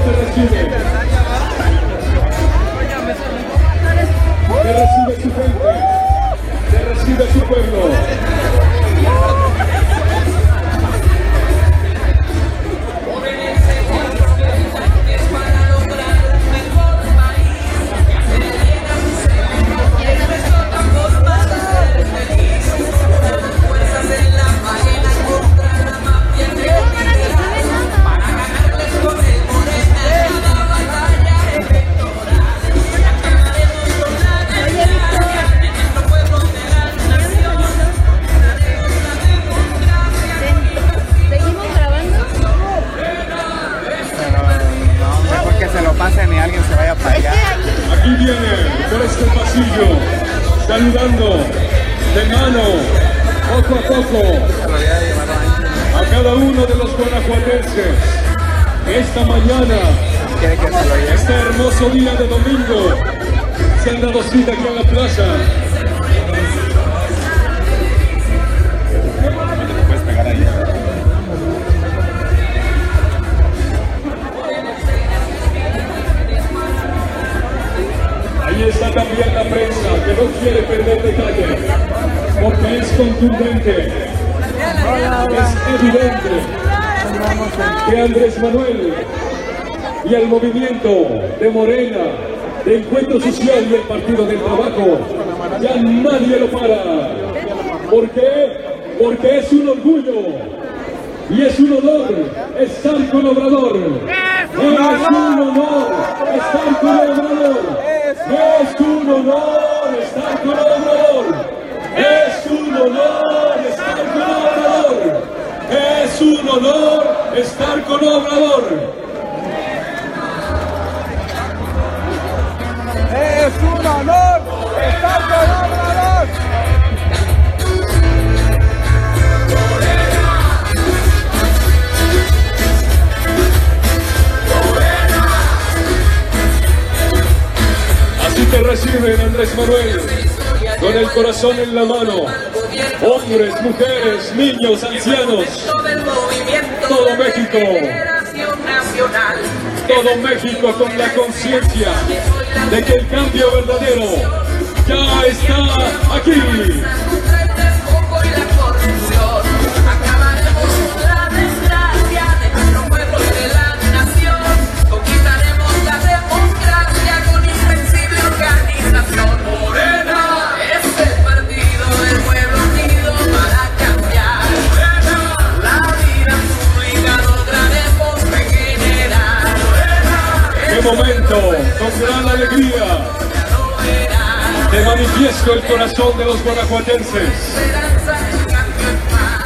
te recibe. Te recibe su gente. Te recibe su pueblo. Aquí viene por este pasillo, saludando de mano, poco a poco, a cada uno de los guanajuatenses. Esta mañana, este hermoso día de domingo, se han dado cita aquí en la plaza. Ahí está también la prensa, que no quiere perder detalle, porque es contundente, es evidente que Andrés Manuel y el movimiento de Morena, de Encuentro Social y el Partido del Trabajo, ya nadie lo para. ¿Por qué? Porque es un orgullo y es un honor estar con Obrador. Es un honor estar con Obrador. Es un honor estar con Obrador. Es un honor estar con Obrador. Es un honor estar con Obrador. Es un honor estar con Obrador. Así te reciben, Andrés Manuel, con el corazón en la mano. Hombres, mujeres, niños, ancianos. Todo México. Todo México con la conciencia de que el cambio verdadero ya está aquí. Momento, con gran alegría, te manifiesto el corazón de los guanajuatenses,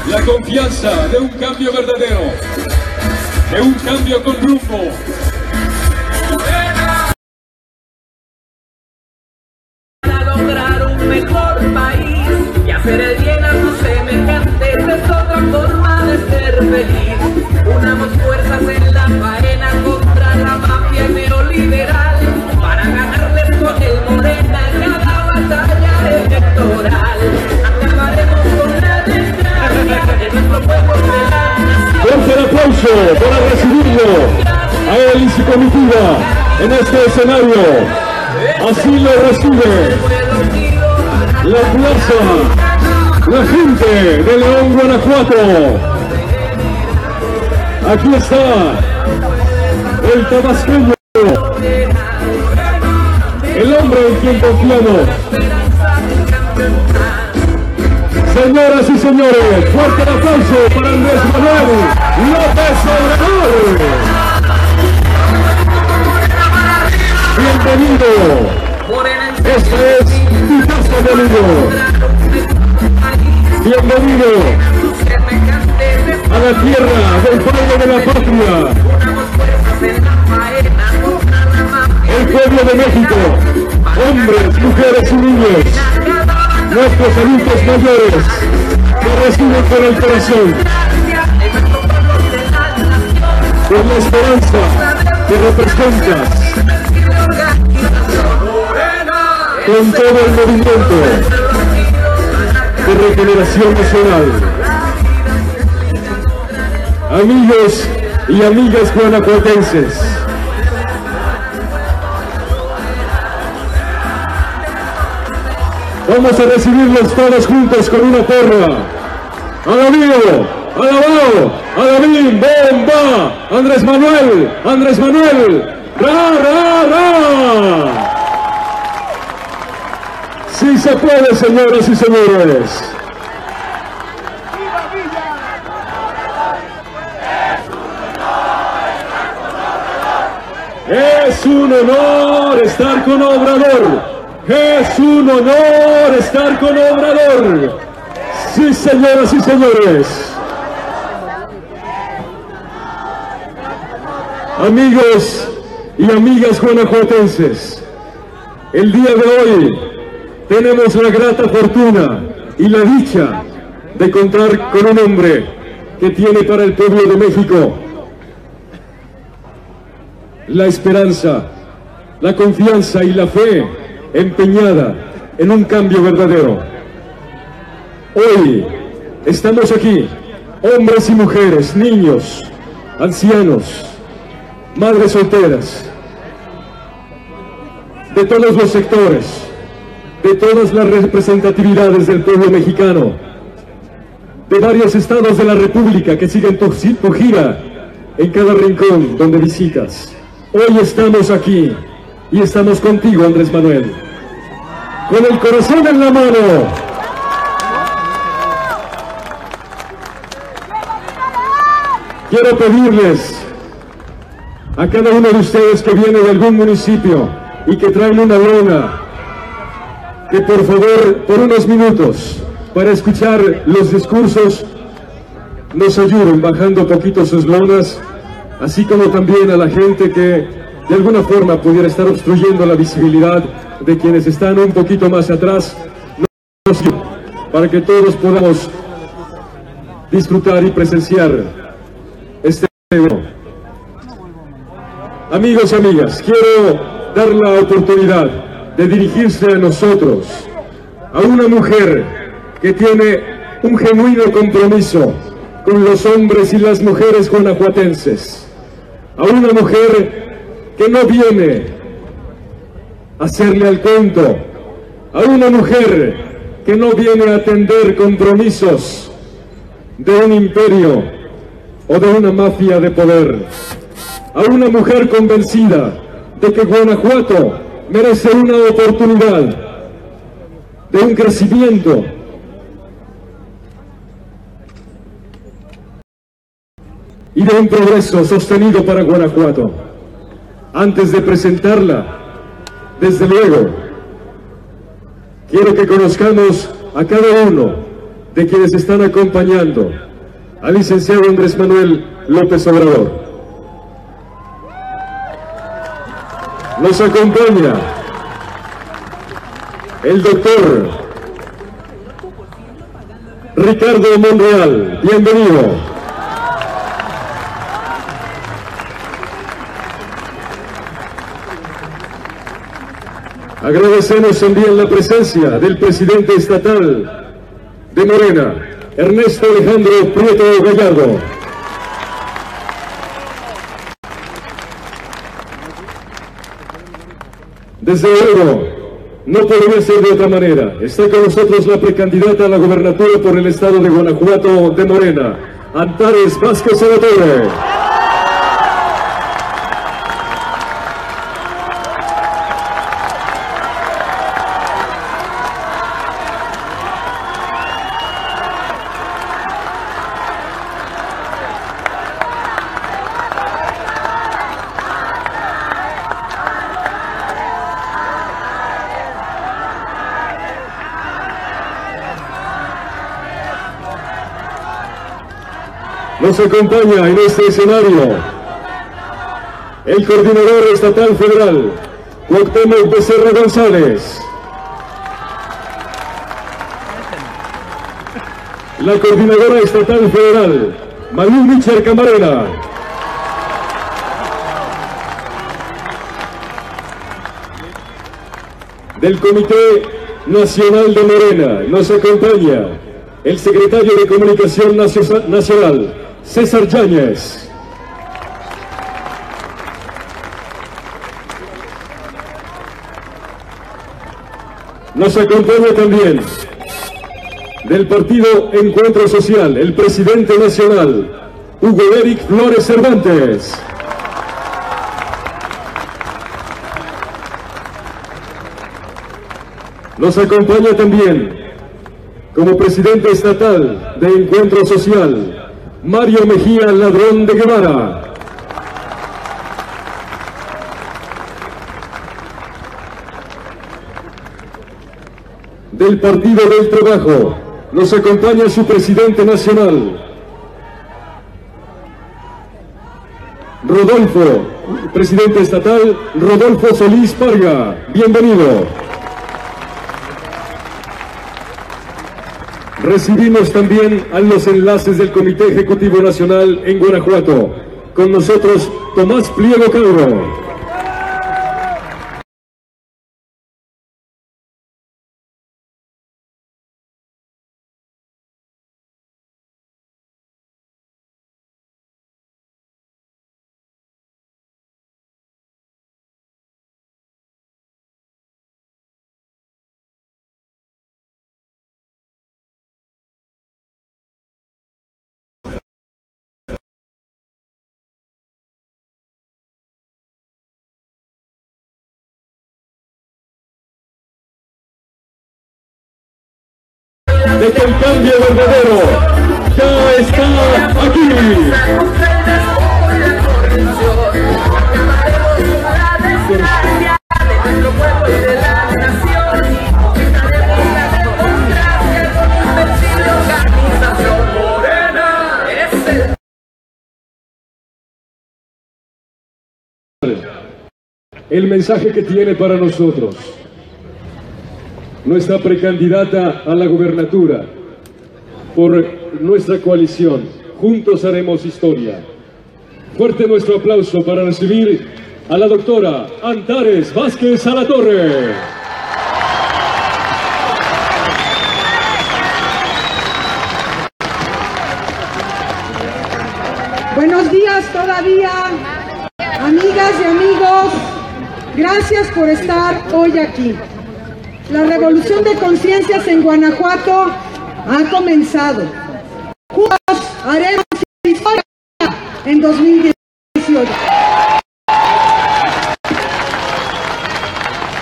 la confianza de un cambio verdadero, de un cambio con rumbo. Para lograr un mejor país y hacer el bien a sus semejantes es otra forma de ser feliz. Unamos fuerzas en la faena contra la mafia neoliberal para ganarles con el Morena cada batalla electoral. Acabaremos con la desgracia de nuestro pueblo de la nación. Fuerte el aplauso para recibirlo a él y su comitiva en este escenario. Así lo recibe la plaza, la gente de León, Guanajuato. Aquí está el tabasqueño, el hombre en quien confiamos. Señoras y señores, fuerte el aplauso para Andrés Manuel López Obrador. Bienvenido. Este es tu casa de amigo. Bienvenido a la tierra del pueblo de la patria, el pueblo de México, hombres, mujeres y niños, nuestros adultos mayores, que reciben con el corazón, con la esperanza que representas, con todo el movimiento de regeneración nacional. Amigos y amigas guanajuatenses, Vamos a recibirlos todos juntos con una porra. Alabío, alabao, alabín, bomba. Andrés Manuel, Andrés Manuel. ¡Ra, ra, ra! Sí se puede, señoras y señores. Es un honor estar con Obrador. Es un honor estar con Obrador. Sí, señoras y señores. Amigos y amigas guanajuatenses, el día de hoy tenemos la grata fortuna y la dicha de contar con un hombre que tiene para el pueblo de México la esperanza, la confianza y la fe empeñada en un cambio verdadero. Hoy estamos aquí, hombres y mujeres, niños, ancianos, madres solteras, de todos los sectores, de todas las representatividades del pueblo mexicano, de varios estados de la República que siguen tu gira en cada rincón donde visitas. Hoy estamos aquí y estamos contigo, Andrés Manuel, con el corazón en la mano. Quiero pedirles a cada uno de ustedes que viene de algún municipio y que traen una lona, que por favor, por unos minutos, para escuchar los discursos, nos ayuden bajando poquito sus lonas, así como también a la gente que de alguna forma pudiera estar obstruyendo la visibilidad de quienes están un poquito más atrás, para que todos podamos disfrutar y presenciar este evento. Amigos y amigas, quiero dar la oportunidad de dirigirse a nosotros, a una mujer que tiene un genuino compromiso con los hombres y las mujeres guanajuatenses, a una mujer que no viene a hacerle al cuento, a una mujer que no viene a atender compromisos de un imperio o de una mafia de poder, a una mujer convencida de que Guanajuato merece una oportunidad de un crecimiento y de un progreso sostenido para Guanajuato. Antes de presentarla, desde luego, quiero que conozcamos a cada uno de quienes están acompañando al licenciado Andrés Manuel López Obrador. Nos acompaña el doctor Ricardo Monreal. Bienvenido. Agradecemos también la presencia del presidente estatal de Morena, Ernesto Alejandro Prieto Gallardo. Desde luego, no podría ser de otra manera. Está con nosotros la precandidata a la gobernatura por el estado de Guanajuato de Morena, Antares Vázquez Alatorre. Nos acompaña en este escenario el coordinador estatal federal, Cuauhtémoc Becerra González, la coordinadora estatal federal, Malú Micher Camarena, del Comité Nacional de Morena, nos acompaña el secretario de Comunicación Nacional, César Yáñez. Nos acompaña también del partido Encuentro Social, el presidente nacional, Hugo Eric Flores Cervantes. Nos acompaña también, como presidente estatal de Encuentro Social, Mario Mejía Ladrón de Guevara. Del Partido del Trabajo, nos acompaña su presidente nacional, presidente estatal, Rodolfo Solís Parga. Bienvenido. Recibimos también a los enlaces del Comité Ejecutivo Nacional en Guanajuato. Con nosotros, Tomás Pliego Cabro. De que el cambio verdadero ya está aquí. El mensaje que tiene para nosotros nuestra precandidata a la gubernatura por nuestra coalición, Juntos Haremos Historia. Fuerte nuestro aplauso para recibir a la doctora Antares Vázquez Alatorre. Buenos días todavía, amigas y amigos. Gracias por estar hoy aquí. La revolución de conciencias en Guanajuato ha comenzado. Juntos haremos historia en 2018.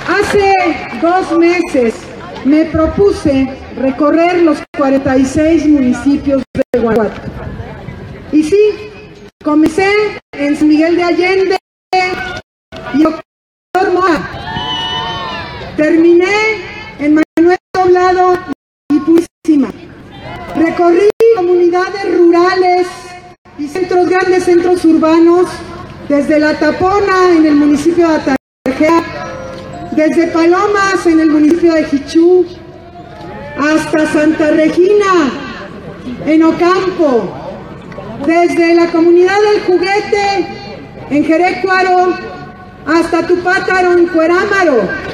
Hace 2 meses me propuse recorrer los 46 municipios de Guanajuato. Y sí, comencé en San Miguel de Allende y Doctor Moa. Terminé en Manuel Doblado y Purísima. Recorrí comunidades rurales y grandes centros urbanos, desde La Tapona en el municipio de Atarjea, desde Palomas en el municipio de Jichú, hasta Santa Regina en Ocampo, desde la comunidad del Juguete en Jerecuaro hasta Tupátaro en Cuerámaro.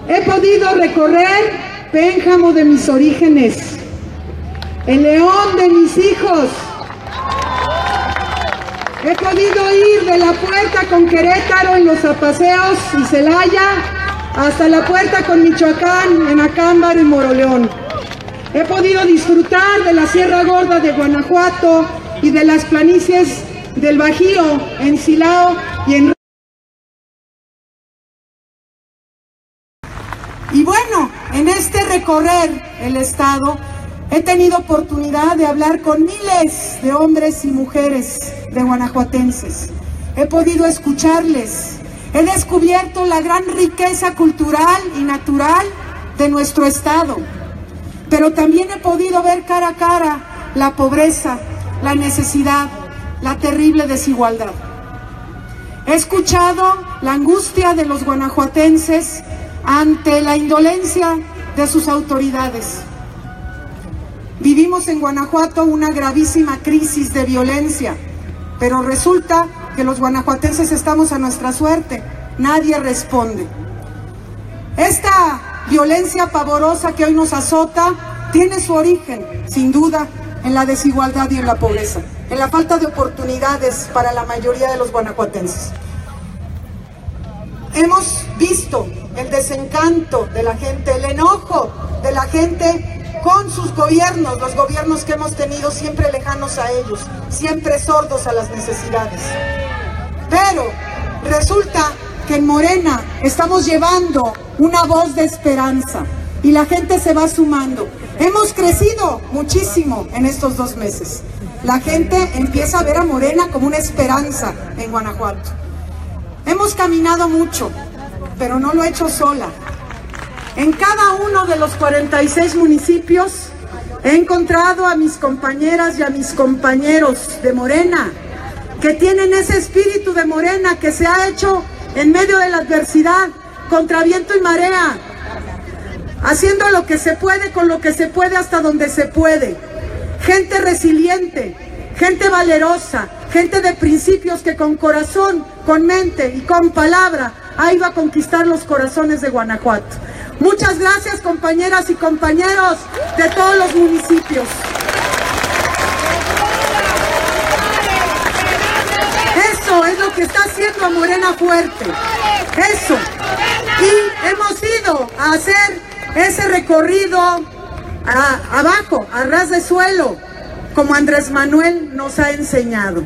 He podido recorrer Pénjamo de mis orígenes, el León de mis hijos. He podido ir de la puerta con Querétaro en los Apaseos y Celaya hasta la puerta con Michoacán en Acámbaro y Moroleón. He podido disfrutar de la Sierra Gorda de Guanajuato y de las planicies del Bajío en Silao y en... Y bueno, en este recorrer el estado he tenido oportunidad de hablar con miles de hombres y mujeres de guanajuatenses. He podido escucharles. He descubierto la gran riqueza cultural y natural de nuestro estado. Pero también he podido ver cara a cara la pobreza, la necesidad, la terrible desigualdad. He escuchado la angustia de los guanajuatenses ante la indolencia de sus autoridades. Vivimos en Guanajuato una gravísima crisis de violencia, pero resulta que los guanajuatenses estamos a nuestra suerte. Nadie responde. Esta violencia pavorosa que hoy nos azota tiene su origen, sin duda, en la desigualdad y en la pobreza, en la falta de oportunidades para la mayoría de los guanajuatenses. Hemos visto el desencanto de la gente, el enojo de la gente con sus gobiernos, los gobiernos que hemos tenido siempre lejanos a ellos, siempre sordos a las necesidades. Pero resulta que en Morena estamos llevando una voz de esperanza y la gente se va sumando. Hemos crecido muchísimo en estos 2 meses. La gente empieza a ver a Morena como una esperanza en Guanajuato. Hemos caminado mucho, pero no lo he hecho sola. En cada uno de los 46 municipios he encontrado a mis compañeras y a mis compañeros de Morena, que tienen ese espíritu de Morena que se ha hecho en medio de la adversidad, contra viento y marea, haciendo lo que se puede con lo que se puede hasta donde se puede. Gente resiliente, gente valerosa, gente de principios que con corazón, con mente y con palabra ha ido a conquistar los corazones de Guanajuato. Muchas gracias, compañeras y compañeros de todos los municipios. Eso es lo que está haciendo a Morena fuerte. Eso. Y hemos ido a hacer ese recorrido abajo, a ras de suelo, como Andrés Manuel nos ha enseñado.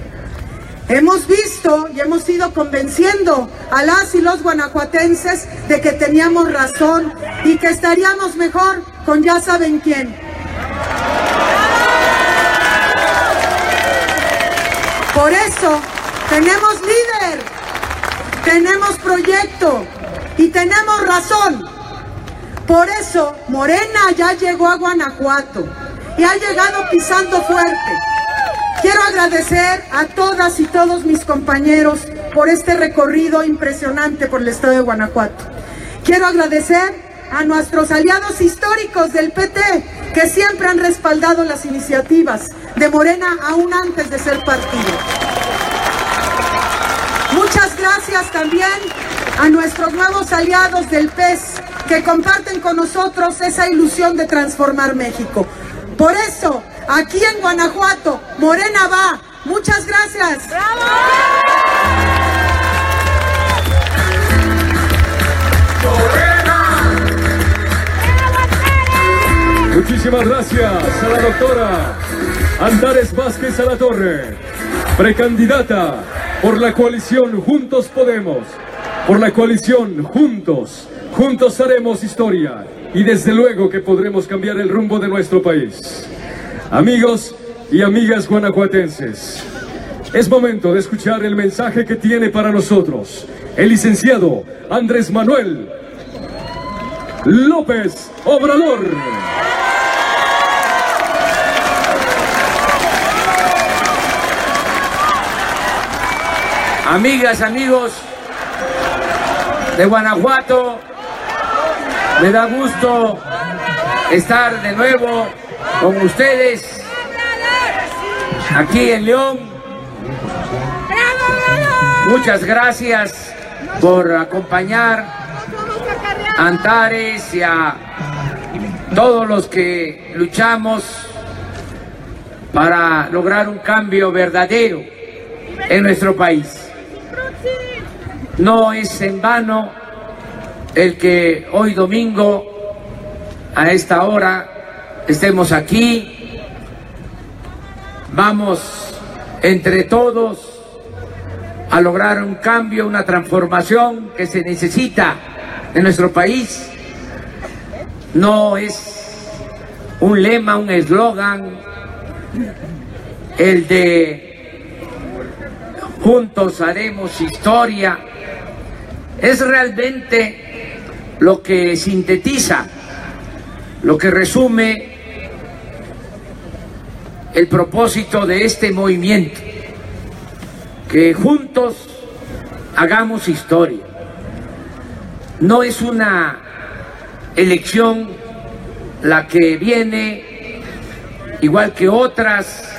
Hemos visto y hemos ido convenciendo a las y los guanajuatenses de que teníamos razón y que estaríamos mejor con ya saben quién. Por eso tenemos líder, tenemos proyecto y tenemos razón. Por eso Morena ya llegó a Guanajuato y ha llegado pisando fuerte. Quiero agradecer a todas y todos mis compañeros por este recorrido impresionante por el estado de Guanajuato. Quiero agradecer a nuestros aliados históricos del PT que siempre han respaldado las iniciativas de Morena aún antes de ser partido. Muchas gracias también a nuestros nuevos aliados del PES que comparten con nosotros esa ilusión de transformar México. Por eso, aquí en Guanajuato, Morena va. Muchas gracias. ¡Bravo! Muchísimas gracias a la doctora Antares Vázquez Alatorre, precandidata por la coalición Juntos Podemos, por la coalición Juntos haremos historia y desde luego que podremos cambiar el rumbo de nuestro país. Amigos y amigas guanajuatenses, es momento de escuchar el mensaje que tiene para nosotros el licenciado Andrés Manuel López Obrador. Amigas, amigos de Guanajuato, me da gusto estar de nuevo con ustedes aquí en León. Muchas gracias por acompañar a Antares y a todos los que luchamos para lograr un cambio verdadero en nuestro país. No es en vano el que hoy domingo a esta hora estemos aquí. Vamos entre todos a lograr un cambio, una transformación que se necesita en nuestro país. No es un lema, un eslogan, el de juntos haremos historia. Es realmente lo que sintetiza, lo que resume el propósito de este movimiento, que juntos hagamos historia. No es una elección la que viene igual que otras.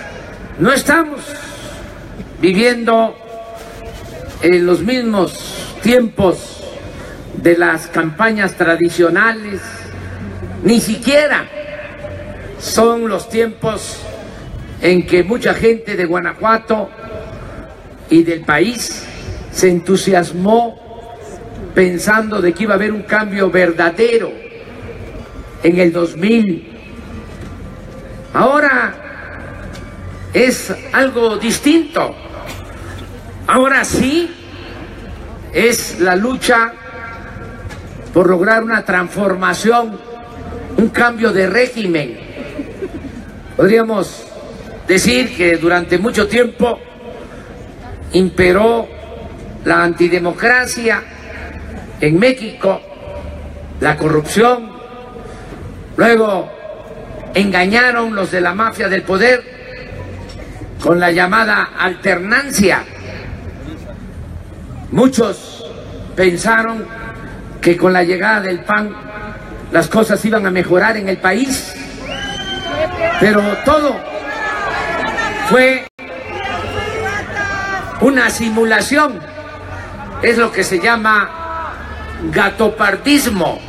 No estamos viviendo en los mismos tiempos de las campañas tradicionales, ni siquiera son los tiempos en que mucha gente de Guanajuato y del país se entusiasmó pensando de que iba a haber un cambio verdadero en el 2000. Ahora es algo distinto. Ahora sí es la lucha por lograr una transformación, un cambio de régimen. Podríamos decir que durante mucho tiempo imperó la antidemocracia en México, la corrupción, luego engañaron los de la mafia del poder con la llamada alternancia. Muchos pensaron que con la llegada del PAN las cosas iban a mejorar en el país, pero todo fue una simulación. Es lo que se llama gatopardismo,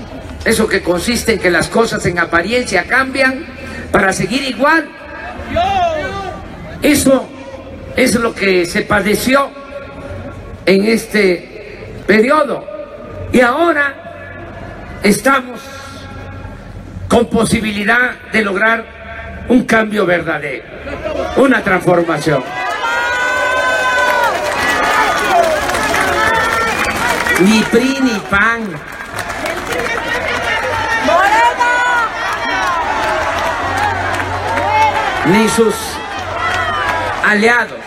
eso que consiste en que las cosas en apariencia cambian para seguir igual. Eso es lo que se padeció en este periodo, y ahora estamos con posibilidad de lograr un cambio verdadero, una transformación. Ni PRI ni PAN, ni sus aliados,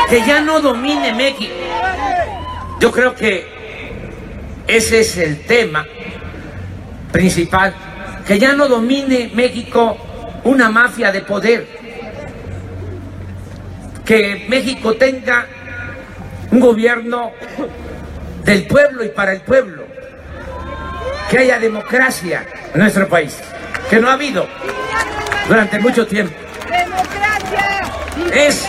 que ya no domine México. Yo creo que ese es el tema principal, que ya no domine México una mafia de poder, que México tenga un gobierno del pueblo y para el pueblo, que haya democracia en nuestro país, que no ha habido durante mucho tiempo. Es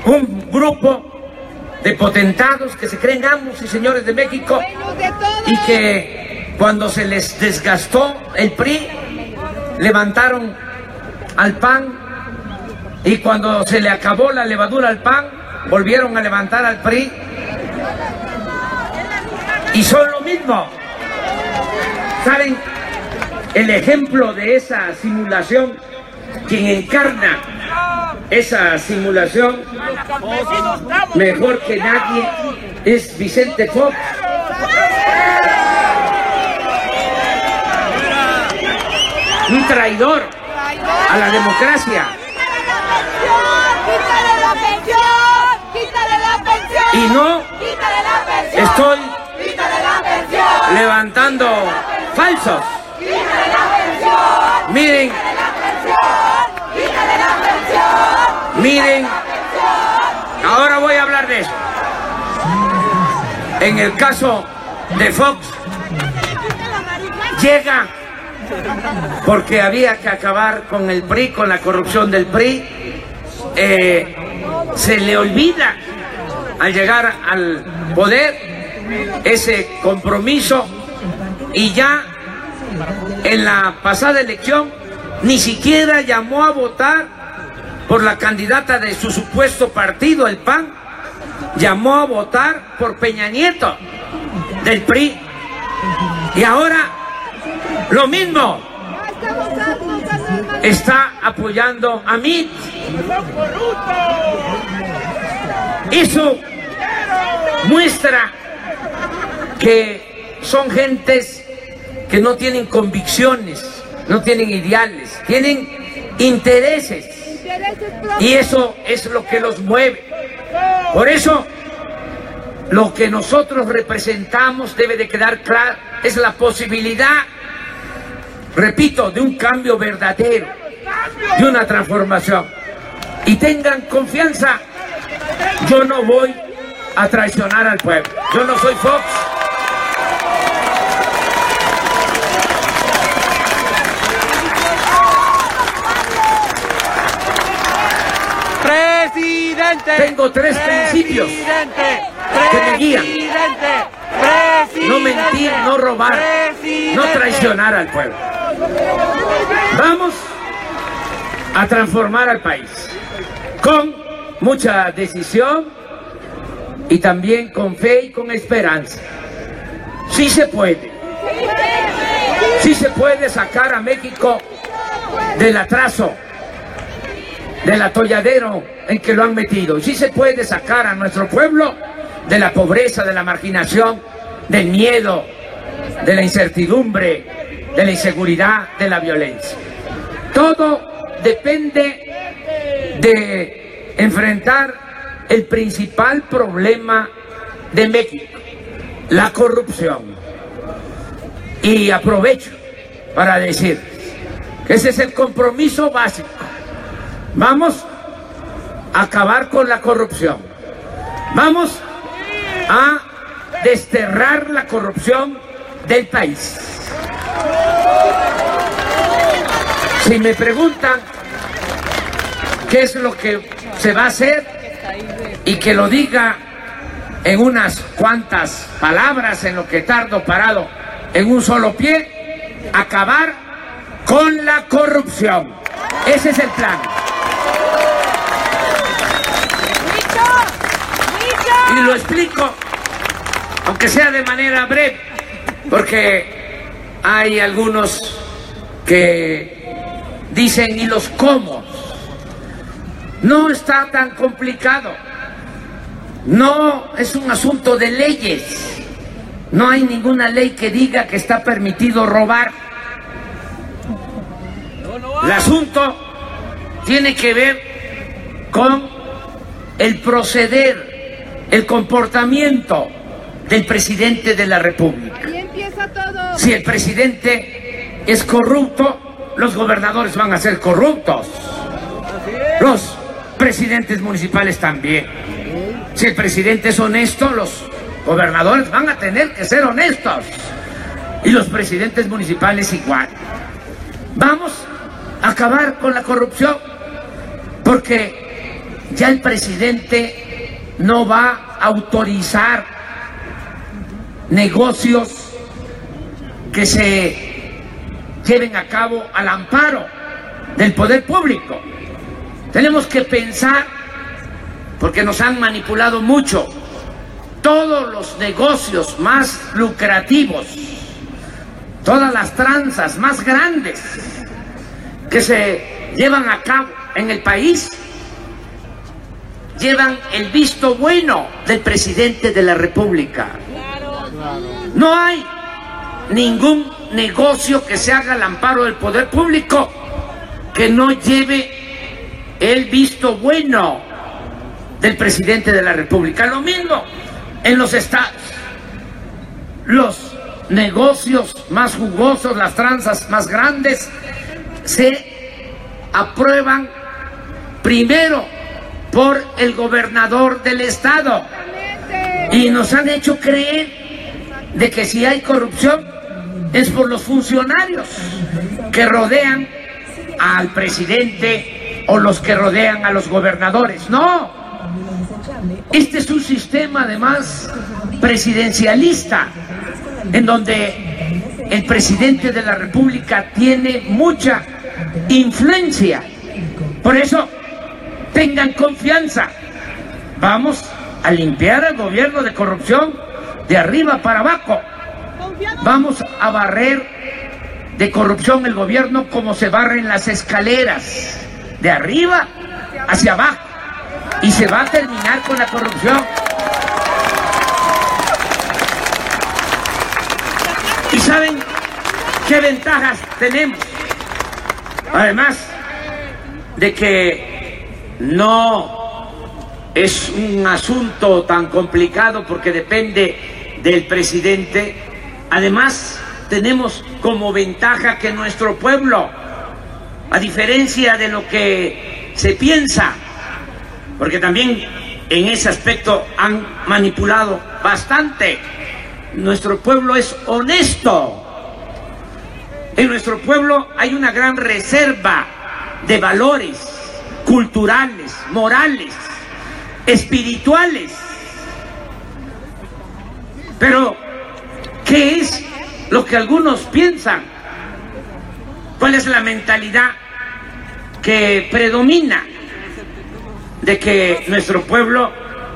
un grupo de potentados que se creen amos y señores de México, y que cuando se les desgastó el PRI levantaron al PAN, y cuando se le acabó la levadura al PAN volvieron a levantar al PRI, y son lo mismo. ¿Saben el ejemplo de esa simulación? Quien encarna esa simulación mejor que nadie es Vicente Fox. Un traidor a la democracia. Y no estoy levantando falsos. Miren, miren, ahora voy a hablar de eso. En el caso de Fox, llega porque había que acabar con el PRI, con la corrupción del PRI. Se le olvida al llegar al poder ese compromiso, y ya en la pasada elección ni siquiera llamó a votar por la candidata de su supuesto partido, el PAN. Llamó a votar por Peña Nieto del PRI, y ahora lo mismo, está apoyando a MIT. Eso muestra que son gentes que no tienen convicciones, no tienen ideales, tienen intereses, y eso es lo que los mueve. Por eso lo que nosotros representamos debe de quedar claro, es la posibilidad, repito, de un cambio verdadero, de una transformación. Y tengan confianza, yo no voy a traicionar al pueblo, yo no soy Fox. Presidente. Tengo tres principios que me guían: no mentir, no robar, no traicionar al pueblo. Vamos a transformar al país con mucha decisión, y también con fe y con esperanza. Sí se puede. Sí se puede sacar a México del atraso, del atolladero en que lo han metido. Sí se puede sacar a nuestro pueblo de la pobreza, de la marginación, del miedo, de la incertidumbre, de la inseguridad, de la violencia. Todo depende de enfrentar el principal problema de México, la corrupción. Y aprovecho para decir que ese es el compromiso básico. Vamos a acabar con la corrupción. Vamos a desterrar la corrupción del país. Si me preguntan qué es lo que se va a hacer y que lo diga en unas cuantas palabras, en lo que tardo parado en un solo pie, acabar con la corrupción. Ese es el plan. Y lo explico, aunque sea de manera breve, porque hay algunos que dicen, ¿y los cómo? No está tan complicado. No es un asunto de leyes. No hay ninguna ley que diga que está permitido robar. El asunto tiene que ver con el proceder, el comportamiento del presidente de la República. Ahí empieza todo. Si el presidente es corrupto, los gobernadores van a ser corruptos. Los presidentes municipales también. Si el presidente es honesto, los gobernadores van a tener que ser honestos. Y los presidentes municipales igual. Vamos a acabar con la corrupción, porque ya el presidente no va a autorizar negocios que se lleven a cabo al amparo del poder público. Tenemos que pensar, porque nos han manipulado mucho, todos los negocios más lucrativos, todas las tranzas más grandes que se llevan a cabo en el país, llevan el visto bueno del presidente de la República. No hay ningún negocio que se haga al amparo del poder público que no lleve el visto bueno del presidente de la República. Lo mismo en los estados. Los negocios más jugosos, las tranzas más grandes, se aprueban primero por el gobernador del estado. Y nos han hecho creer de que si hay corrupción es por los funcionarios que rodean al presidente o los que rodean a los gobernadores. No, este es un sistema además presidencialista, en donde el presidente de la República tiene mucha influencia. Por eso, tengan confianza. Vamos a limpiar al gobierno de corrupción de arriba para abajo. Vamos a barrer de corrupción el gobierno como se barren las escaleras, de arriba hacia abajo. Y se va a terminar con la corrupción. ¿Y saben qué ventajas tenemos? Además de que no es un asunto tan complicado porque depende del presidente, además tenemos como ventaja que nuestro pueblo, a diferencia de lo que se piensa, porque también en ese aspecto han manipulado bastante, nuestro pueblo es honesto. En nuestro pueblo hay una gran reserva de valores culturales, morales, espirituales. Pero, ¿qué es lo que algunos piensan? ¿Cuál es la mentalidad que predomina? De que nuestro pueblo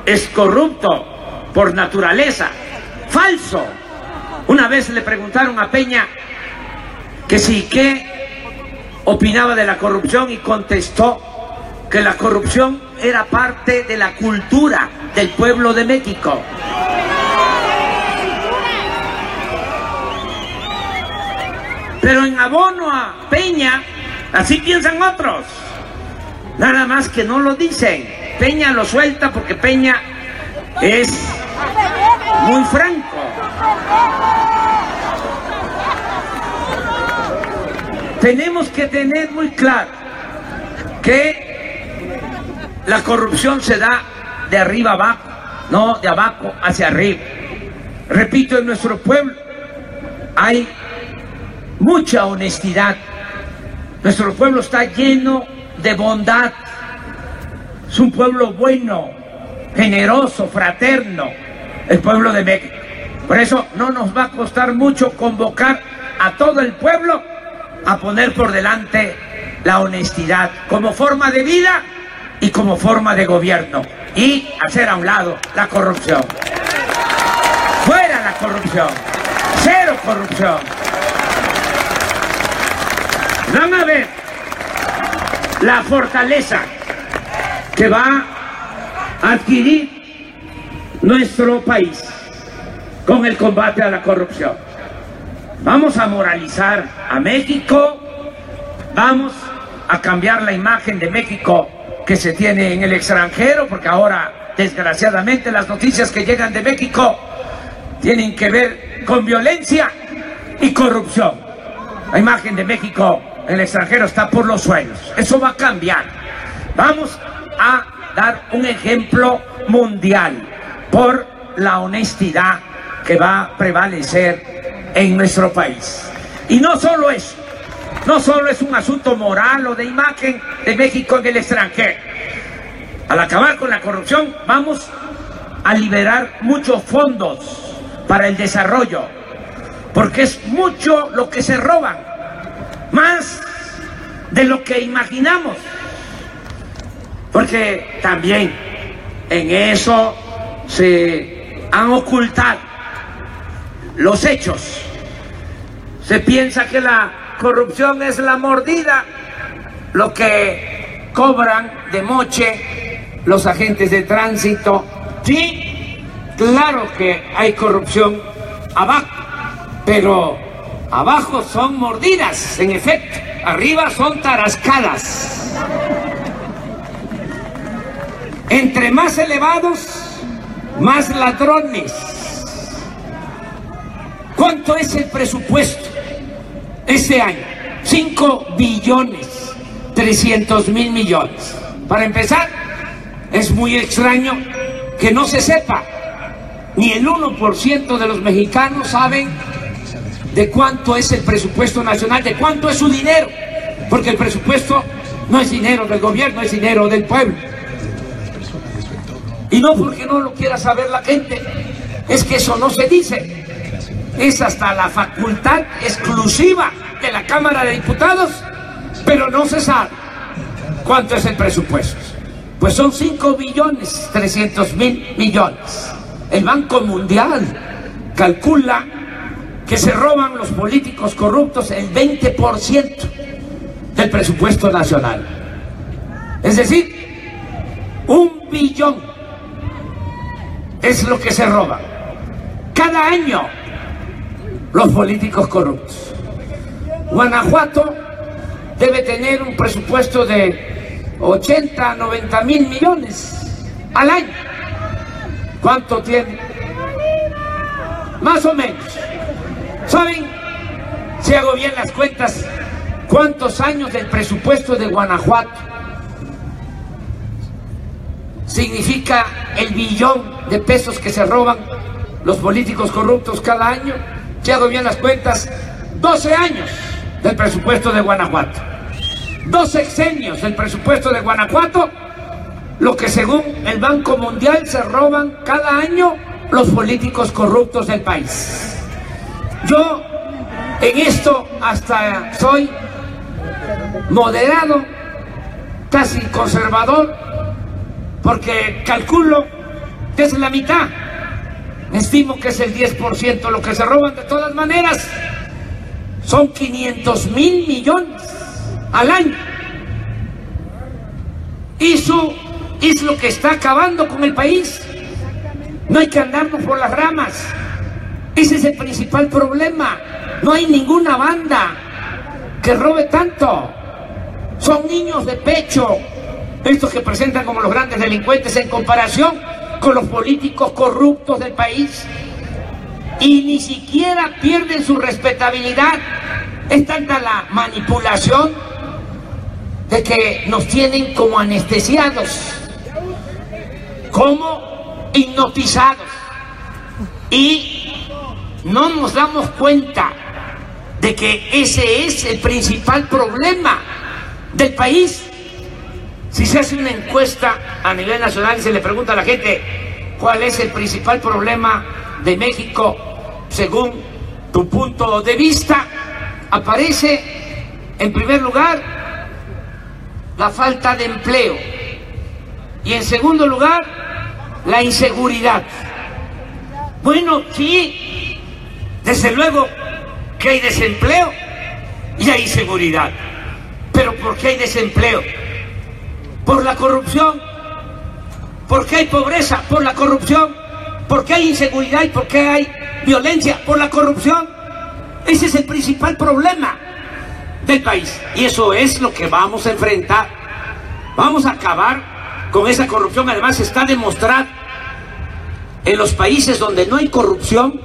es corrupto. por naturaleza. Falso. Una vez le preguntaron a Peña que sí, ¿qué opinaba de la corrupción? Y contestó que la corrupción era parte de la cultura del pueblo de México. Pero en abono a Peña, así piensan otros. Nada más que no lo dicen. Peña lo suelta porque Peña es muy franco. Tenemos que tener muy claro que la corrupción se da de arriba abajo, no de abajo hacia arriba. Repito, en nuestro pueblo hay mucha honestidad. Nuestro pueblo está lleno de bondad. Es un pueblo bueno, generoso, fraterno, el pueblo de México. Por eso no nos va a costar mucho convocar a todo el pueblo a poner por delante la honestidad como forma de vida y como forma de gobierno, y hacer a un lado la corrupción. Fuera la corrupción, cero corrupción. Van a ver la fortaleza que va a adquirir nuestro país con el combate a la corrupción. Vamos a moralizar a México, vamos a cambiar la imagen de México que se tiene en el extranjero, porque ahora, desgraciadamente, las noticias que llegan de México tienen que ver con violencia y corrupción. La imagen de México en el extranjero está por los suelos. Eso va a cambiar. Vamos a dar un ejemplo mundial por la honestidad que va a prevalecer en nuestro país. Y no solo eso, no solo es un asunto moral o de imagen de México en el extranjero. Al acabar con la corrupción, vamos a liberar muchos fondos para el desarrollo, porque es mucho lo que se roban, más de lo que imaginamos, porque también en eso se han ocultado los hechos. Se piensa que la corrupción es la mordida, lo que cobran de moche los agentes de tránsito. Sí, claro que hay corrupción abajo, pero abajo son mordidas, en efecto. Arriba son tarascadas. Entre más elevados, más ladrones. ¿Cuánto es el presupuesto este año? 5.300.000.000.000. Para empezar, es muy extraño que no se sepa. Ni el 1% de los mexicanos saben de cuánto es el presupuesto nacional, de cuánto es su dinero, porque el presupuesto no es dinero del gobierno, es dinero del pueblo. Y no porque no lo quiera saber la gente, es que eso no se dice. Es hasta la facultad exclusiva de la Cámara de Diputados, pero no se sabe cuánto es el presupuesto. Pues son 5.300.000.000.000. El Banco Mundial calcula que se roban los políticos corruptos el 20% del presupuesto nacional. Es decir, 1 billón es lo que se roban cada año los políticos corruptos. Guanajuato debe tener un presupuesto de 80, 90.000 millones al año. ¿Cuánto tiene? Más o menos. ¿Saben, si hago bien las cuentas, cuántos años del presupuesto de Guanajuato significa el billón de pesos que se roban los políticos corruptos cada año? Si hago bien las cuentas, 12 años del presupuesto de Guanajuato. 2 sexenios del presupuesto de Guanajuato, lo que según el Banco Mundial se roban cada año los políticos corruptos del país. Yo en esto hasta soy moderado, casi conservador, porque calculo que es la mitad estimo que es el 10% lo que se roban. De todas maneras, son 500,000 millones al año. Eso es lo que está acabando con el país. No hay que andarnos por las ramas. Ese es el principal problema. No hay ninguna banda que robe tanto. Son niños de pecho estos que presentan como los grandes delincuentes en comparación con los políticos corruptos del país, y ni siquiera pierden su respetabilidad. Es tanta la manipulación de que nos tienen como anestesiados, como hipnotizados, y no nos damos cuenta de que ese es el principal problema del país. Si se hace una encuesta a nivel nacional y se le pregunta a la gente cuál es el principal problema de México según tu punto de vista, aparece en primer lugar la falta de empleo y en segundo lugar la inseguridad. Bueno, sí, desde luego que hay desempleo y hay inseguridad. ¿Pero por qué hay desempleo? Por la corrupción. ¿Por qué hay pobreza? Por la corrupción. ¿Por qué hay inseguridad y por qué hay violencia? Por la corrupción. Ese es el principal problema del país. Y eso es lo que vamos a enfrentar. Vamos a acabar con esa corrupción. Además está demostrado en los países donde no hay corrupción,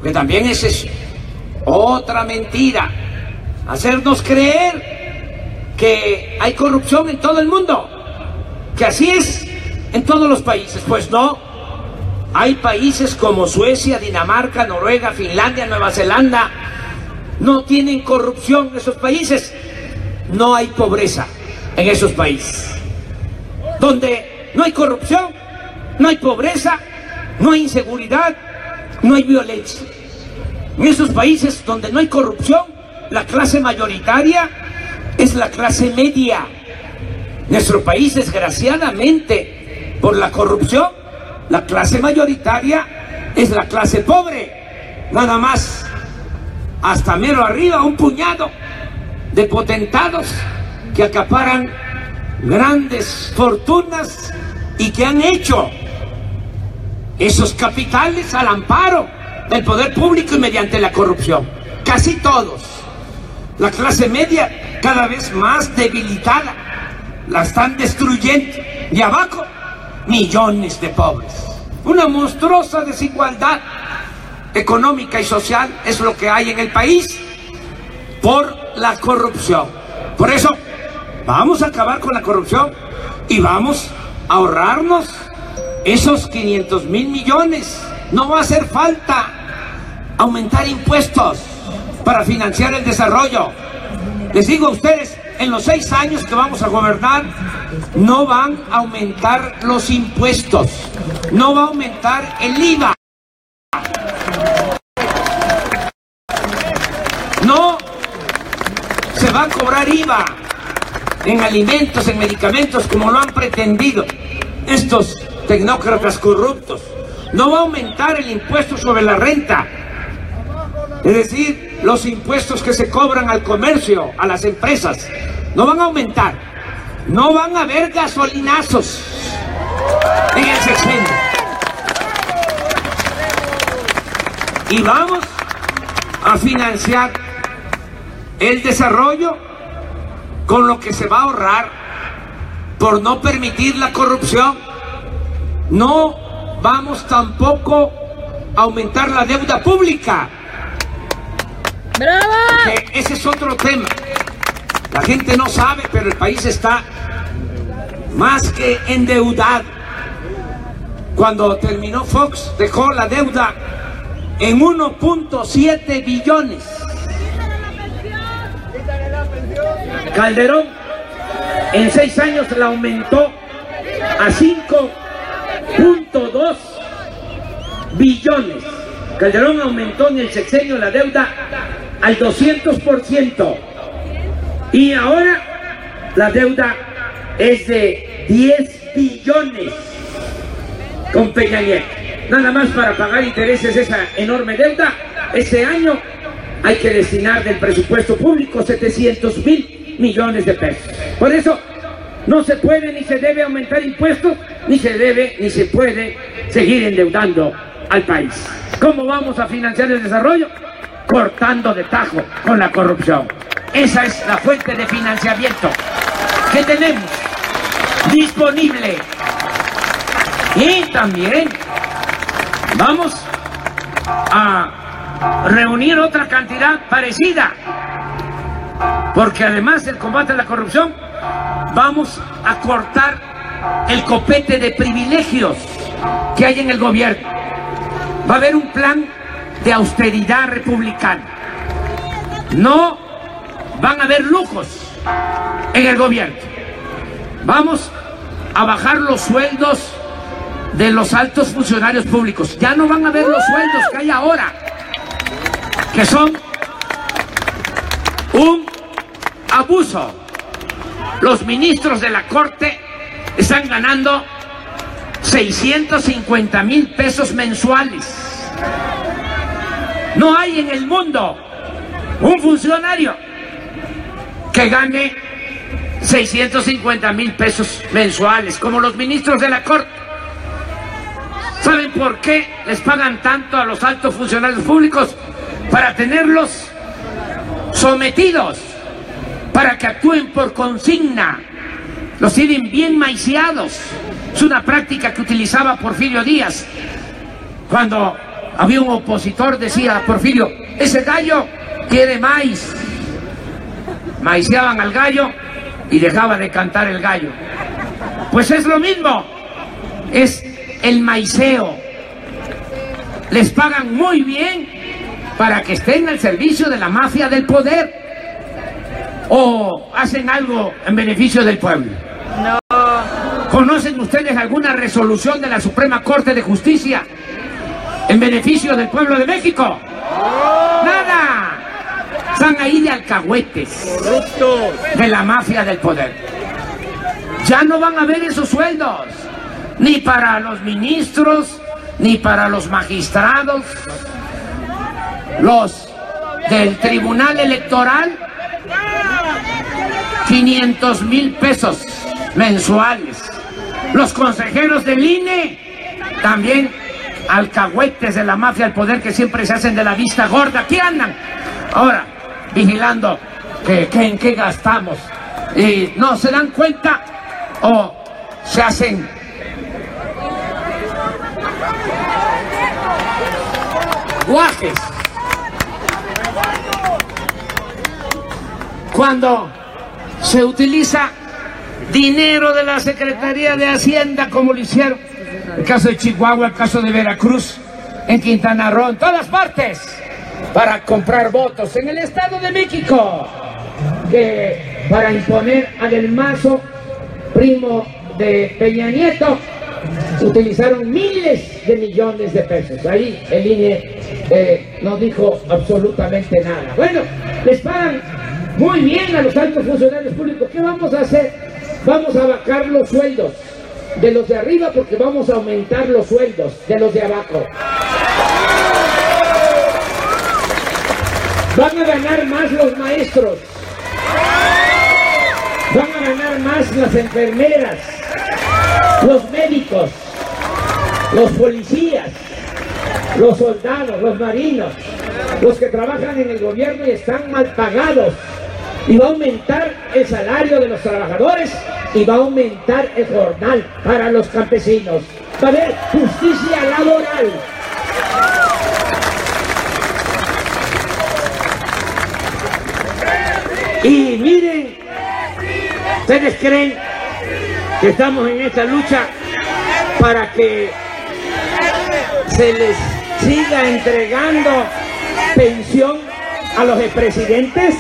que también esa es otra mentira, hacernos creer que hay corrupción en todo el mundo, que así es en todos los países. Pues no, hay países como Suecia, Dinamarca, Noruega, Finlandia, Nueva Zelanda, no tienen corrupción en esos países, no hay pobreza en esos países. Donde no hay corrupción, no hay pobreza, no hay inseguridad, no hay violencia. En esos países donde no hay corrupción, la clase mayoritaria es la clase media. Nuestro país, desgraciadamente, por la corrupción, la clase mayoritaria es la clase pobre. Nada más, hasta mero arriba, un puñado de potentados que acaparan grandes fortunas y que han hecho esos capitales al amparo del poder público y mediante la corrupción. Casi todos. La clase media cada vez más debilitada, la están destruyendo. Y abajo, millones de pobres. Una monstruosa desigualdad económica y social es lo que hay en el país por la corrupción. Por eso, vamos a acabar con la corrupción y vamos a ahorrarnos esos 500,000 millones. No va a hacer falta aumentar impuestos para financiar el desarrollo. Les digo a ustedes, en los 6 años que vamos a gobernar, no van a aumentar los impuestos, no va a aumentar el IVA, no se va a cobrar IVA en alimentos, en medicamentos, como lo han pretendido estos tecnócratas corruptos. No va a aumentar el impuesto sobre la renta, es decir, los impuestos que se cobran al comercio, a las empresas, no van a aumentar. No van a haber gasolinazos en el sexenio. Y vamos a financiar el desarrollo con lo que se va a ahorrar por no permitir la corrupción. No vamos tampoco a aumentar la deuda pública. ¡Bravo! Porque ese es otro tema. La gente no sabe, pero el país está más que endeudado. Cuando terminó Fox, dejó la deuda en 1.7 billones. Calderón en 6 años la aumentó a 5.2 billones. Calderón aumentó en el sexenio la deuda al 200%. Y ahora la deuda es de 10 billones con Peña Nieto. nada más para pagar intereses de esa enorme deuda, este año hay que destinar del presupuesto público 700.000 millones de pesos. Por eso no se puede ni se debe aumentar impuestos, ni se debe ni se puede seguir endeudando al país. ¿Cómo vamos a financiar el desarrollo? Cortando de tajo con la corrupción. Esa es la fuente de financiamiento que tenemos disponible. Y también vamos a reunir otra cantidad parecida, porque además del combate a la corrupción, vamos a cortar el copete de privilegios que hay en el gobierno. Va a haber un plan de austeridad republicana. No van a haber lujos en el gobierno. Vamos a bajar los sueldos de los altos funcionarios públicos. Ya no van a haber los sueldos que hay ahora, que son un abuso. Los ministros de la Corte están ganando 650,000 pesos mensuales. No hay en el mundo un funcionario que gane 650,000 pesos mensuales como los ministros de la Corte. ¿Saben por qué les pagan tanto a los altos funcionarios públicos? Para tenerlos sometidos, para que actúen por consigna. Los tienen bien maiciados. Es una práctica que utilizaba Porfirio Díaz. Cuando había un opositor, decía Porfirio: ese gallo quiere maíz. Maiciaban al gallo y dejaba de cantar el gallo. Pues es lo mismo, es el maiceo. Les pagan muy bien para que estén al servicio de la mafia del poder. ¿O hacen algo en beneficio del pueblo? No. ¿Conocen ustedes alguna resolución de la Suprema Corte de Justicia en beneficio del pueblo de México? ¡Nada! Están ahí de alcahuetes de la mafia del poder. Ya no van a haber esos sueldos, ni para los ministros, ni para los magistrados. Los del Tribunal Electoral, 500,000 pesos mensuales. Los consejeros del INE, también alcahuetes de la mafia del poder que siempre se hacen de la vista gorda. Aquí andan ahora vigilando en qué gastamos. Y no se dan cuenta o se hacen guajes cuando se utiliza dinero de la Secretaría de Hacienda, como lo hicieron en el caso de Chihuahua, el caso de Veracruz, en Quintana Roo, en todas partes, para comprar votos. En el Estado de México, que para imponer a Del Mazo, primo de Peña Nieto, utilizaron miles de millones de pesos. Ahí el INE no dijo absolutamente nada. Bueno, les pagan muy bien a los altos funcionarios públicos. ¿Qué vamos a hacer? Vamos a bajar los sueldos de los de arriba, porque vamos a aumentar los sueldos de los de abajo. Van a ganar más los maestros, van a ganar más las enfermeras, los médicos, los policías, los soldados, los marinos, los que trabajan en el gobierno y están mal pagados. Y va a aumentar el salario de los trabajadores y va a aumentar el jornal para los campesinos. Va a haber justicia laboral. Y miren, ¿ustedes creen que estamos en esta lucha para que se les siga entregando pensión a los expresidentes?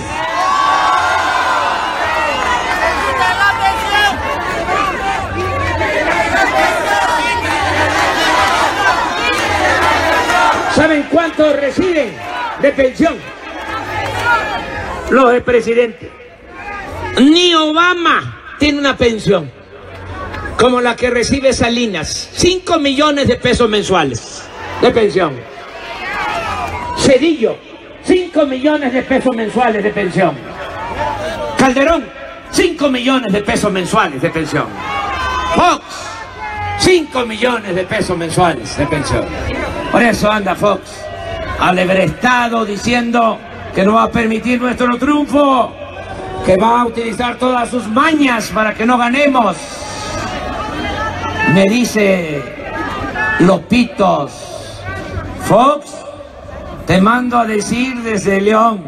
¿Saben cuánto reciben de pensión los expresidentes? Ni Obama tiene una pensión. como la que recibe Salinas, 5 millones de pesos mensuales de pensión. Cedillo, 5 millones de pesos mensuales de pensión. Calderón, 5 millones de pesos mensuales de pensión. Fox, 5 millones de pesos mensuales de pensión. Por eso anda Fox alebrestado diciendo que no va a permitir nuestro triunfo, que va a utilizar todas sus mañas para que no ganemos. Me dice Lopitos: Fox, te mando a decir desde León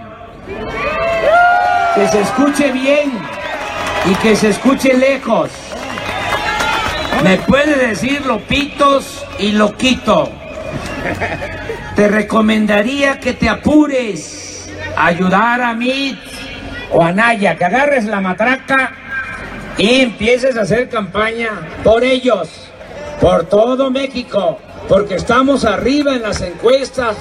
que se escuche bien y que se escuche lejos. Me puede decir Lopitos y Loquito. Te recomendaría que te apures a ayudar a Mit o a Naya, que agarres la matraca y empieces a hacer campaña por ellos, por todo México, porque estamos arriba en las encuestas,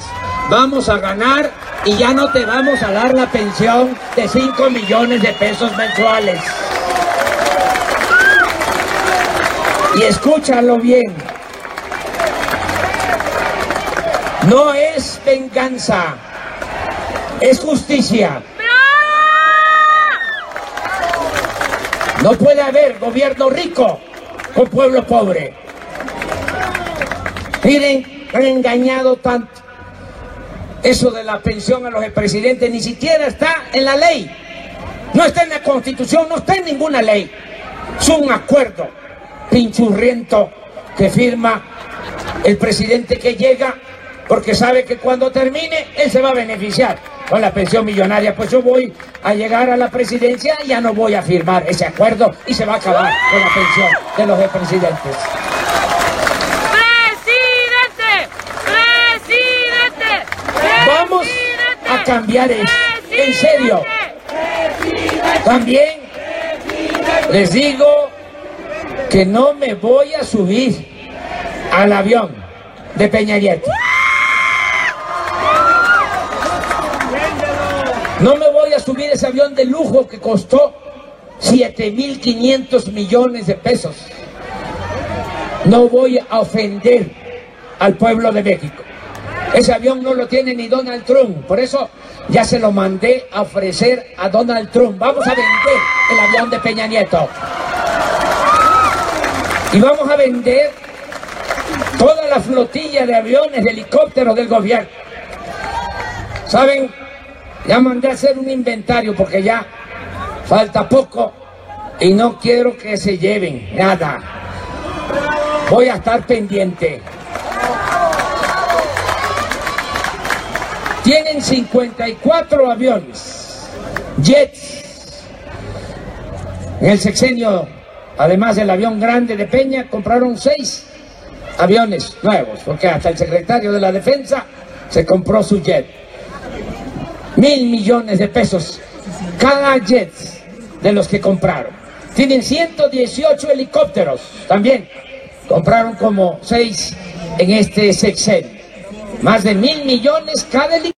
vamos a ganar y ya no te vamos a dar la pensión de 5 millones de pesos mensuales. Y escúchalo bien, no es venganza, es justicia. No puede haber gobierno rico con pueblo pobre. Miren, han engañado tanto. Eso de la pensión a los expresidentes ni siquiera está en la ley. No está en la Constitución, no está en ninguna ley. Es un acuerdo pinchurriento que firma el presidente que llega, porque sabe que cuando termine él se va a beneficiar con la pensión millonaria. Pues yo voy a llegar a la presidencia y ya no voy a firmar ese acuerdo y se va a acabar con la pensión de los expresidentes. Vamos a cambiar eso, en serio. También les digo que no me voy a subir al avión de Peña Nieto. No me voy a subir ese avión de lujo que costó 7.500 millones de pesos. No voy a ofender al pueblo de México. Ese avión no lo tiene ni Donald Trump, por eso ya se lo mandé a ofrecer a Donald Trump. Vamos a vender el avión de Peña Nieto. Y vamos a vender toda la flotilla de aviones, de helicópteros del gobierno. ¿Saben? Ya mandé a hacer un inventario porque ya falta poco y no quiero que se lleven nada. Voy a estar pendiente. Tienen 54 aviones, jets. En el sexenio, además del avión grande de Peña, compraron 6 aviones nuevos, porque hasta el secretario de la Defensa se compró su jet. 1.000 millones de pesos cada jet de los que compraron. Tienen 118 helicópteros también. Compraron como 6 en este sexenio. Más de 1.000 millones cada helicóptero.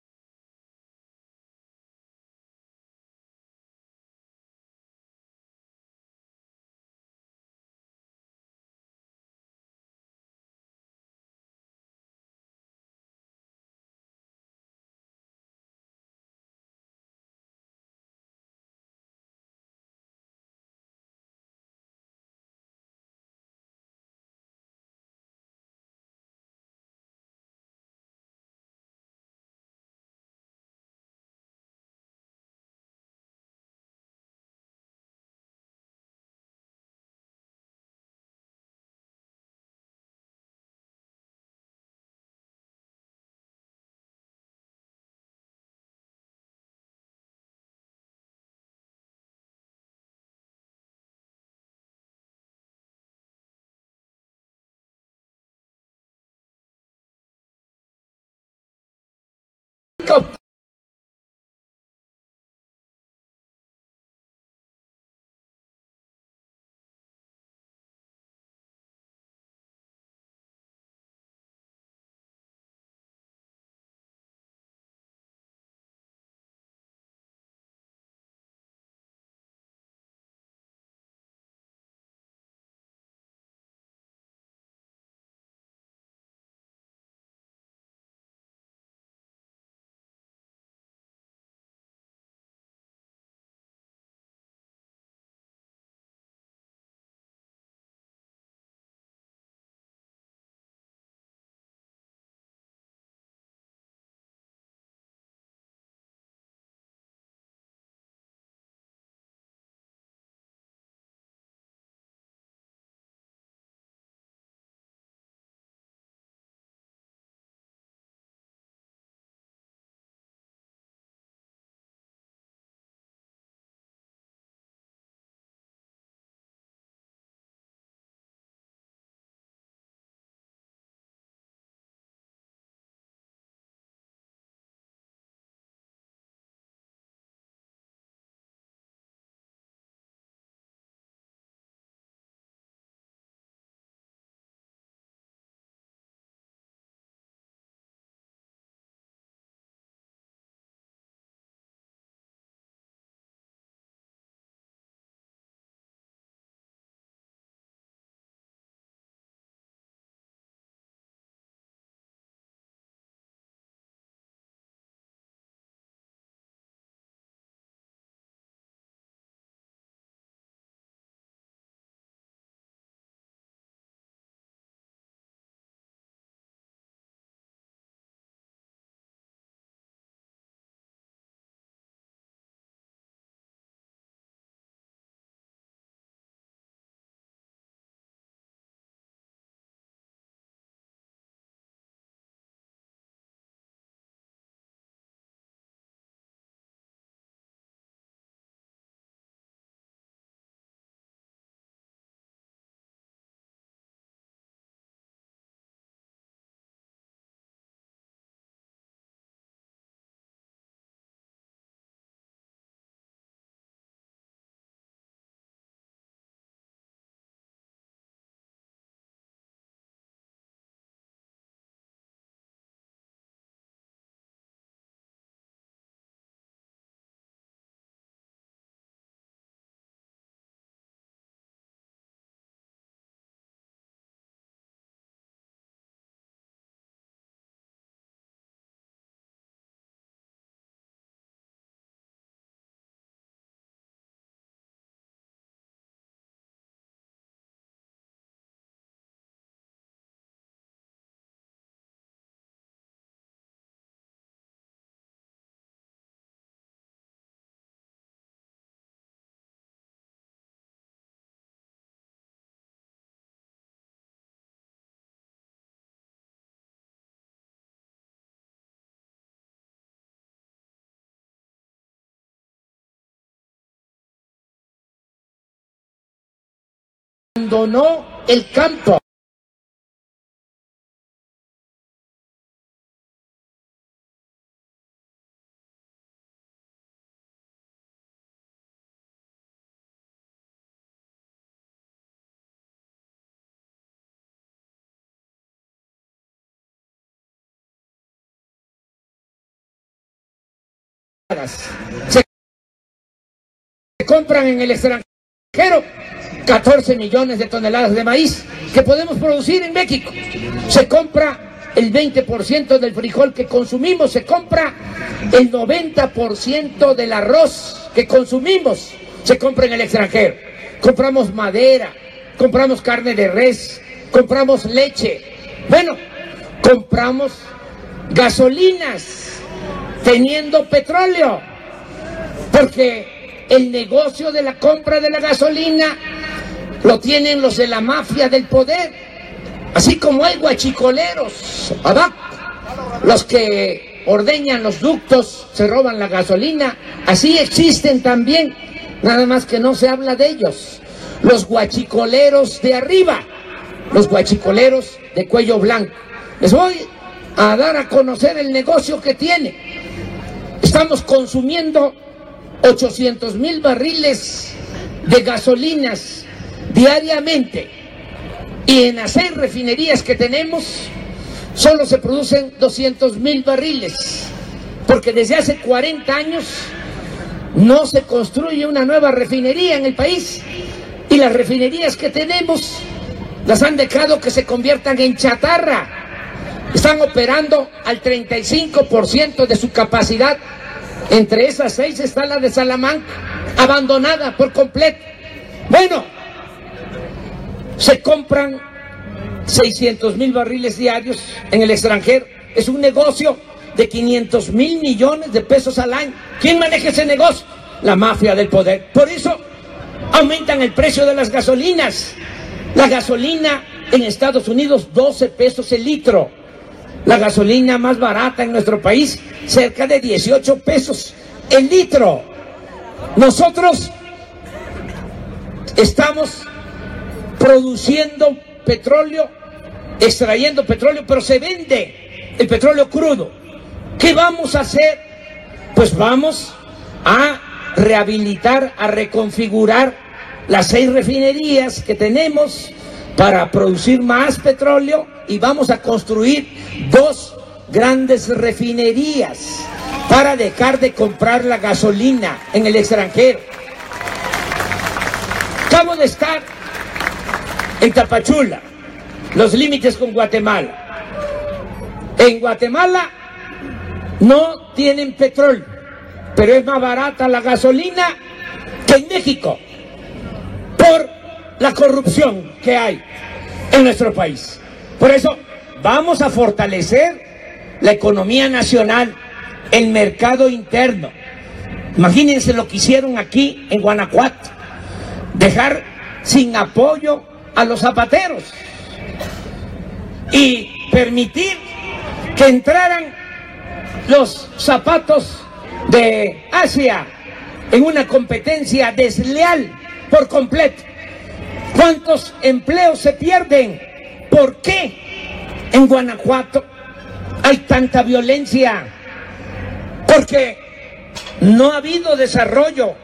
abandonó el campo. Se compran en el extranjero 14 millones de toneladas de maíz que podemos producir en México. Se compra el 20% del frijol que consumimos, se compra el 90% del arroz que consumimos, se compra en el extranjero. Compramos madera, compramos carne de res, compramos leche, bueno, compramos gasolinas teniendo petróleo, porque el negocio de la compra de la gasolina lo tienen los de la mafia del poder, así como hay guachicoleros abajo, los que ordeñan los ductos, se roban la gasolina, así existen también, nada más que no se habla de ellos, los guachicoleros de arriba, los guachicoleros de cuello blanco. Les voy a dar a conocer el negocio que tiene. Estamos consumiendo 800,000 barriles de gasolinas diariamente, y en las 6 refinerías que tenemos solo se producen 200,000 barriles, porque desde hace 40 años no se construye una nueva refinería en el país, y las refinerías que tenemos las han dejado que se conviertan en chatarra. Están operando al 35% de su capacidad. Entre esas 6 está la de Salamanca, abandonada por completo. Bueno, se compran 600,000 barriles diarios en el extranjero. Es un negocio de 500,000 millones de pesos al año. ¿Quién maneja ese negocio? La mafia del poder. Por eso aumentan el precio de las gasolinas. La gasolina en Estados Unidos, 12 pesos el litro. La gasolina más barata en nuestro país, cerca de 18 pesos el litro. Nosotros estamos produciendo petróleo, extrayendo petróleo, pero se vende el petróleo crudo. ¿Qué vamos a hacer? Pues vamos a rehabilitar, a reconfigurar las 6 refinerías que tenemos para producir más petróleo, y vamos a construir 2 grandes refinerías para dejar de comprar la gasolina en el extranjero. Acabo de estar en Tapachula, los límites con Guatemala. En Guatemala no tienen petróleo, pero es más barata la gasolina que en México, por la corrupción que hay en nuestro país. Por eso vamos a fortalecer la economía nacional, el mercado interno. Imagínense lo que hicieron aquí en Guanajuato, dejar sin apoyo a los zapateros y permitir que entraran los zapatos de Asia en una competencia desleal por completo. ¿Cuántos empleos se pierden? ¿Por qué en Guanajuato hay tanta violencia? Porque no ha habido desarrollo,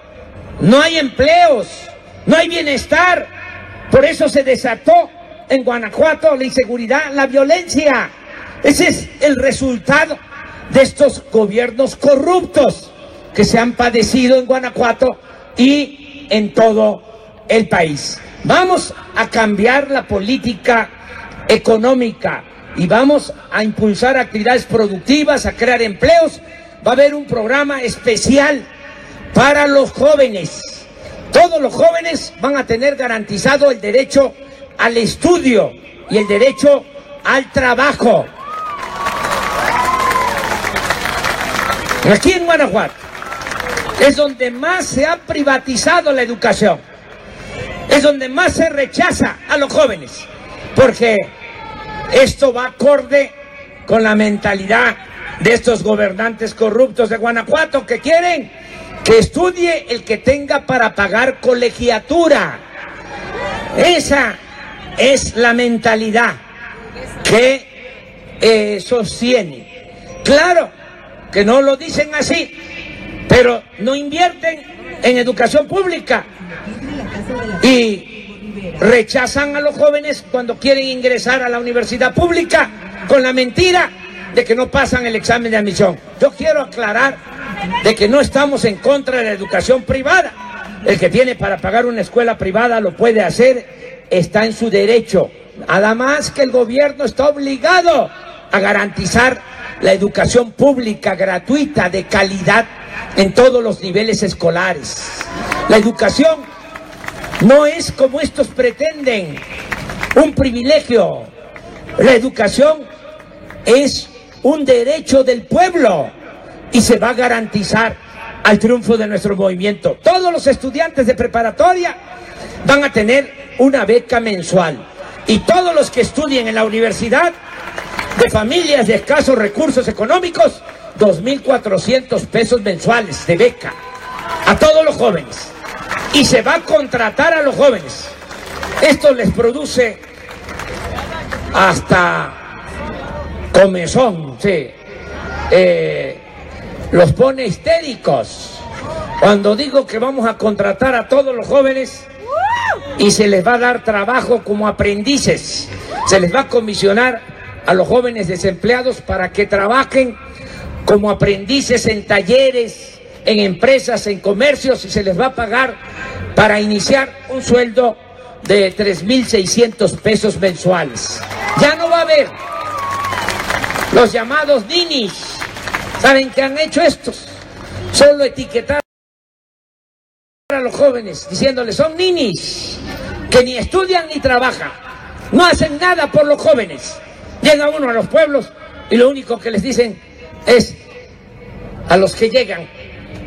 no hay empleos, no hay bienestar. Por eso se desató en Guanajuato la inseguridad, la violencia. Ese es el resultado de estos gobiernos corruptos que se han padecido en Guanajuato y en todo el país. Vamos a cambiar la política económica y vamos a impulsar actividades productivas, a crear empleos. Va a haber un programa especial para los jóvenes. Todos los jóvenes van a tener garantizado el derecho al estudio y el derecho al trabajo. Aquí en Guanajuato es donde más se ha privatizado la educación, es donde más se rechaza a los jóvenes, porque esto va acorde con la mentalidad de estos gobernantes corruptos de Guanajuato, que quieren que estudie el que tenga para pagar colegiatura. Esa es la mentalidad que sostiene. Claro que no lo dicen así, pero no invierten en educación pública y rechazan a los jóvenes cuando quieren ingresar a la universidad pública con la mentira de que no pasan el examen de admisión. Yo quiero aclarar de que no estamos en contra de la educación privada. El que tiene para pagar una escuela privada lo puede hacer, está en su derecho. Nada más que el gobierno está obligado a garantizar la educación pública gratuita de calidad en todos los niveles escolares. La educación no es como estos pretenden, un privilegio. La educación es un derecho del pueblo y se va a garantizar al triunfo de nuestro movimiento. Todos los estudiantes de preparatoria van a tener una beca mensual y todos los que estudien en la universidad de familias de escasos recursos económicos, 2.400 pesos mensuales de beca a todos los jóvenes, y se va a contratar a los jóvenes. Esto les produce hasta comezón, sí. Los pone histéricos cuando digo que vamos a contratar a todos los jóvenes y se les va a dar trabajo como aprendices. Se les va a comisionar a los jóvenes desempleados para que trabajen como aprendices en talleres, en empresas, en comercios, y se les va a pagar para iniciar un sueldo de 3.600 pesos mensuales. Ya no va a haber los llamados ninis. ¿Saben qué han hecho estos? Solo etiquetar a los jóvenes diciéndoles son ninis, que ni estudian ni trabajan, no hacen nada por los jóvenes. Llega uno a los pueblos y lo único que les dicen es a los que llegan,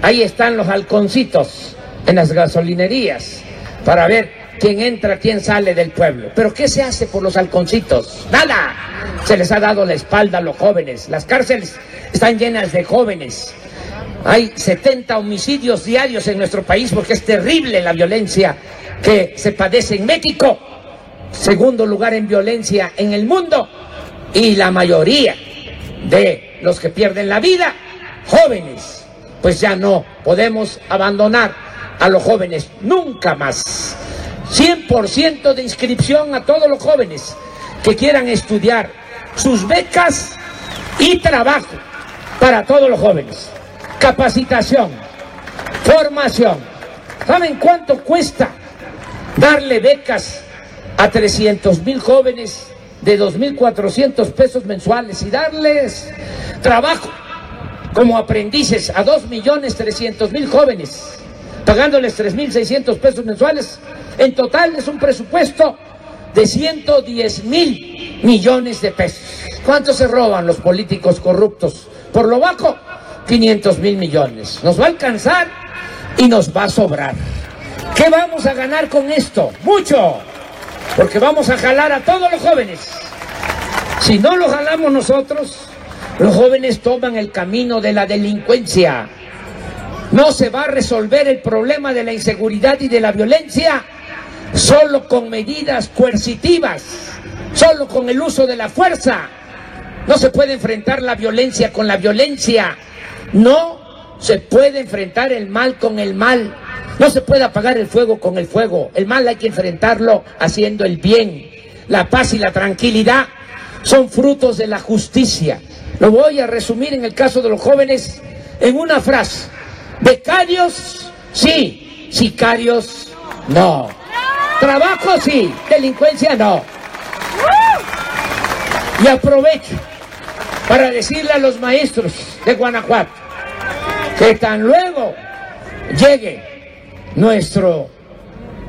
ahí están los halconcitos en las gasolinerías para ver quién entra, quién sale del pueblo. ¿Pero qué se hace por los halconcitos? ¡Nada! Se les ha dado la espalda a los jóvenes. Las cárceles están llenas de jóvenes. Hay 70 homicidios diarios en nuestro país porque es terrible la violencia que se padece en México. Segundo lugar en violencia en el mundo. Y la mayoría de los que pierden la vida, jóvenes. Pues ya no podemos abandonar a los jóvenes nunca más. 100% de inscripción a todos los jóvenes que quieran estudiar, sus becas y trabajo para todos los jóvenes. Capacitación, formación. ¿Saben cuánto cuesta darle becas a 300.000 jóvenes de 2.400 pesos mensuales y darles trabajo como aprendices a 2.300.000 jóvenes, pagándoles 3.600 pesos mensuales? En total es un presupuesto de 110.000 millones de pesos. ¿Cuánto se roban los políticos corruptos? Por lo bajo, 500.000 millones. Nos va a alcanzar y nos va a sobrar. ¿Qué vamos a ganar con esto? Mucho, porque vamos a jalar a todos los jóvenes. Si no lo jalamos nosotros, los jóvenes toman el camino de la delincuencia. No se va a resolver el problema de la inseguridad y de la violencia solo con medidas coercitivas, solo con el uso de la fuerza. No se puede enfrentar la violencia con la violencia. No se puede enfrentar el mal con el mal. No se puede apagar el fuego con el fuego. El mal hay que enfrentarlo haciendo el bien. La paz y la tranquilidad son frutos de la justicia. Lo voy a resumir en el caso de los jóvenes en una frase. Becarios, sí. Sicarios, no. Trabajo, sí. Delincuencia, no. Y aprovecho para decirle a los maestros de Guanajuato que tan luego llegue nuestro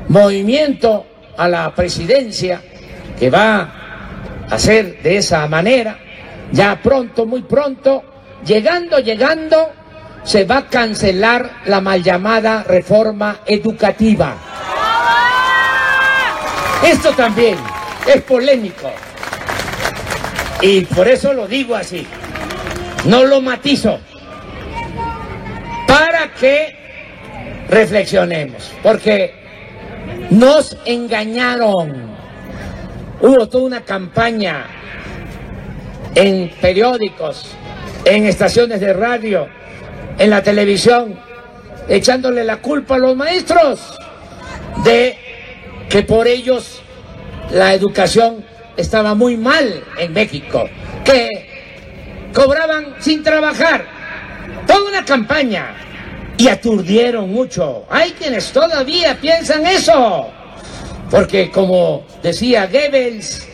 movimiento a la presidencia, que va a ser de esa manera, ya pronto, muy pronto, llegando, se va a cancelar la mal llamada reforma educativa. Esto también es polémico y por eso lo digo así, no lo matizo, para que reflexionemos, porque Nos engañaron. Hubo toda una campaña en periódicos, en estaciones de radio, en la televisión, echándole la culpa a los maestros de que por ellos la educación estaba muy mal en México, que cobraban sin trabajar. Toda una campaña, y aturdieron mucho. Hay quienes todavía piensan eso, porque como decía Goebbels,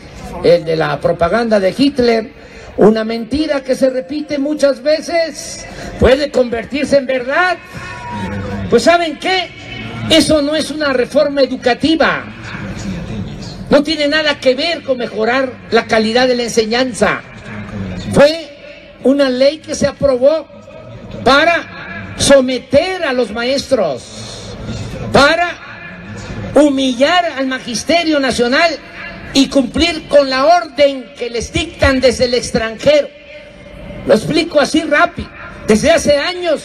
el de la propaganda de Hitler, una mentira que se repite muchas veces puede convertirse en verdad. Pues ¿saben qué? Eso no es una reforma educativa. No tiene nada que ver con mejorar la calidad de la enseñanza. Fue una ley que se aprobó para someter a los maestros, para humillar al Magisterio Nacional y cumplir con la orden que les dictan desde el extranjero. Lo explico así rápido. Desde hace años,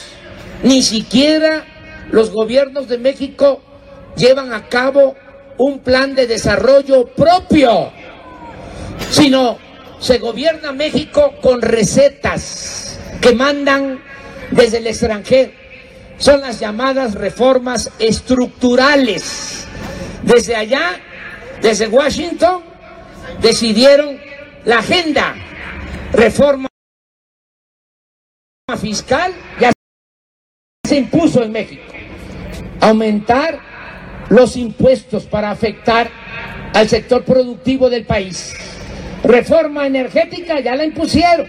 ni siquiera los gobiernos de México llevan a cabo un plan de desarrollo propio, sino se gobierna México con recetas que mandan desde el extranjero. Son las llamadas reformas estructurales. Desde allá, desde Washington, decidieron la agenda, reforma fiscal, ya se impuso en México. Aumentar los impuestos para afectar al sector productivo del país. Reforma energética, ya la impusieron.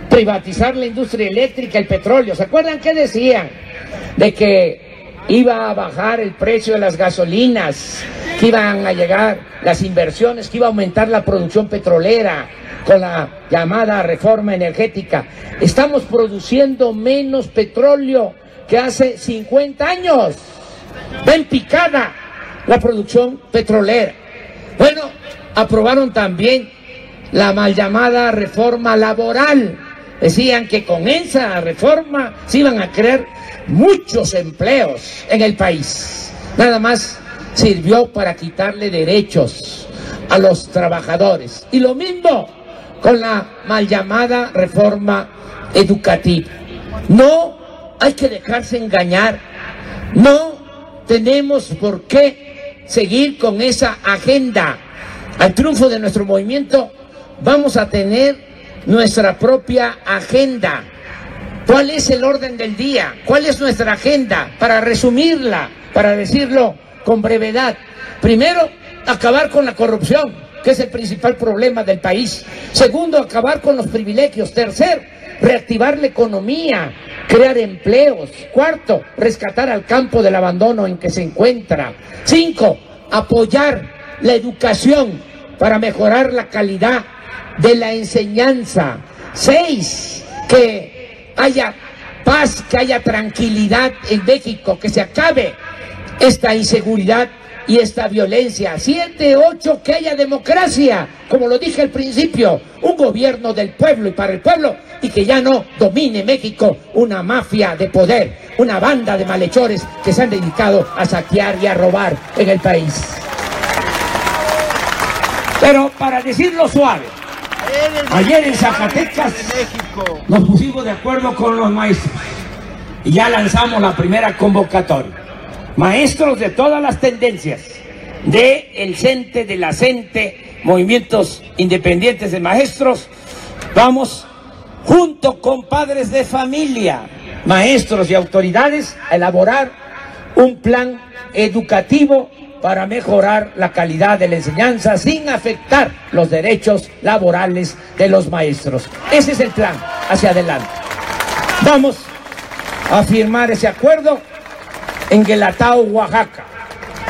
Privatizar la industria eléctrica, el petróleo. ¿Se acuerdan qué decían? De que iba a bajar el precio de las gasolinas, que iban a llegar las inversiones, que iba a aumentar la producción petrolera con la llamada reforma energética. Estamos produciendo menos petróleo que hace 50 años. Ven picada la producción petrolera. Bueno, aprobaron también la mal llamada reforma laboral. Decían que con esa reforma se iban a crear muchos empleos en el país. Nada más sirvió para quitarle derechos a los trabajadores. Y lo mismo con la mal llamada reforma educativa. No hay que dejarse engañar. No tenemos por qué seguir con esa agenda. Al triunfo de nuestro movimiento vamos a tener nuestra propia agenda. ¿Cuál es el orden del día? ¿Cuál es nuestra agenda? Para resumirla, para decirlo con brevedad. Primero, acabar con la corrupción, que es el principal problema del país. Segundo, acabar con los privilegios. Tercero, reactivar la economía, crear empleos. Cuarto, rescatar al campo del abandono en que se encuentra. 5, apoyar la educación para mejorar la calidad de la enseñanza. 6, que haya paz, que haya tranquilidad en México, que se acabe esta inseguridad y esta violencia. 7, 8, que haya democracia, como lo dije al principio, un gobierno del pueblo y para el pueblo, y que ya no domine México una mafia de poder, una banda de malhechores que se han dedicado a saquear y a robar en el país. Pero para decirlo suave, ayer en Zacatecas nos pusimos de acuerdo con los maestros y ya lanzamos la primera convocatoria. Maestros de todas las tendencias, del CENTE, de la CENTE, movimientos independientes de maestros, vamos junto con padres de familia, maestros y autoridades a elaborar un plan educativo para mejorar la calidad de la enseñanza sin afectar los derechos laborales de los maestros. Ese es el plan hacia adelante. Vamos a firmar ese acuerdo en Guelatao, Oaxaca,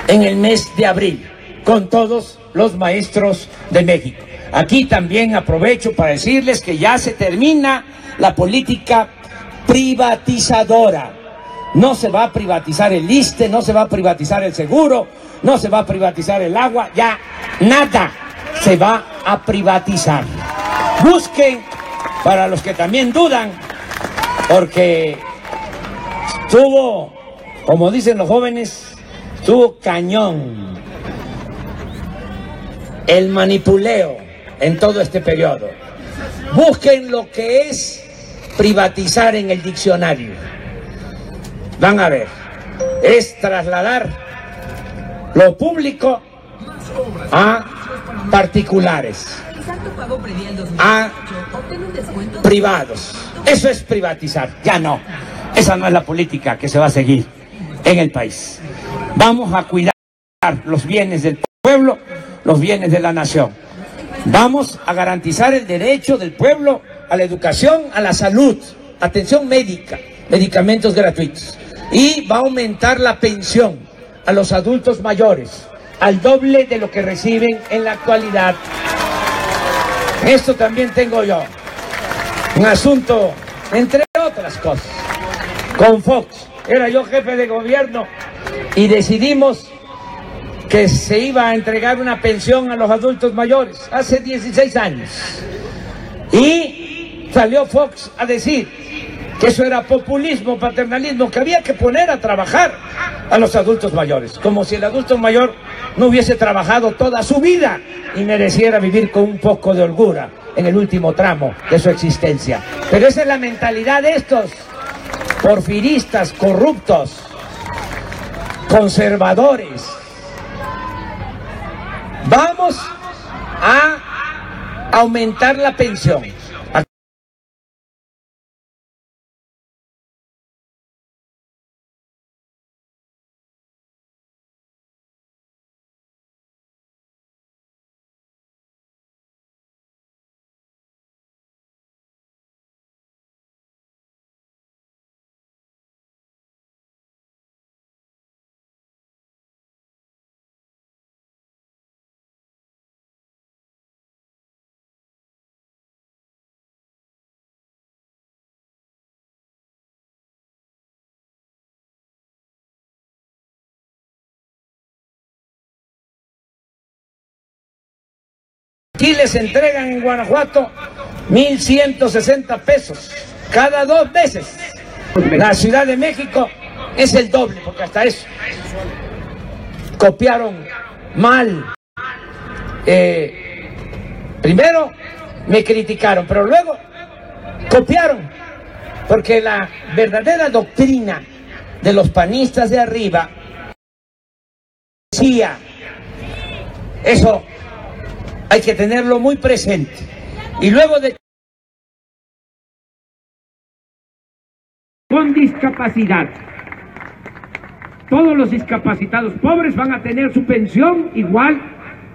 en el mes de abril, con todos los maestros de México. Aquí también aprovecho para decirles que ya se termina la política privatizadora. No se va a privatizar el ISSSTE, no se va a privatizar el seguro, no se va a privatizar el agua, ya nada se va a privatizar. Busquen, para los que también dudan, porque estuvo, como dicen los jóvenes, estuvo cañón el manipuleo en todo este periodo. Busquen lo que es privatizar en el diccionario. Van a ver, es trasladar lo público a particulares, a privados. Eso es privatizar. Ya no, esa no es la política que se va a seguir en el país. Vamos a cuidar los bienes del pueblo, los bienes de la nación. Vamos a garantizar el derecho del pueblo a la educación, a la salud, atención médica, medicamentos gratuitos. Y va a aumentar la pensión a los adultos mayores al doble de lo que reciben en la actualidad. Esto también tengo yo un asunto, entre otras cosas, con Fox. Era yo jefe de gobierno y decidimos que se iba a entregar una pensión a los adultos mayores hace 16 años. Y salió Fox a decir que eso era populismo, paternalismo, que había que poner a trabajar a los adultos mayores, como si el adulto mayor no hubiese trabajado toda su vida y mereciera vivir con un poco de holgura en el último tramo de su existencia. Pero esa es la mentalidad de estos porfiristas, corruptos, conservadores. Vamos a aumentar la pensión. Aquí les entregan en Guanajuato 1.160 pesos cada 2 meses. La Ciudad de México es el doble, porque hasta eso copiaron mal. Primero me criticaron, pero luego copiaron, porque la verdadera doctrina de los panistas de arriba decía eso. Hay que tenerlo muy presente. Y luego de... Con discapacidad. Todos los discapacitados pobres van a tener su pensión igual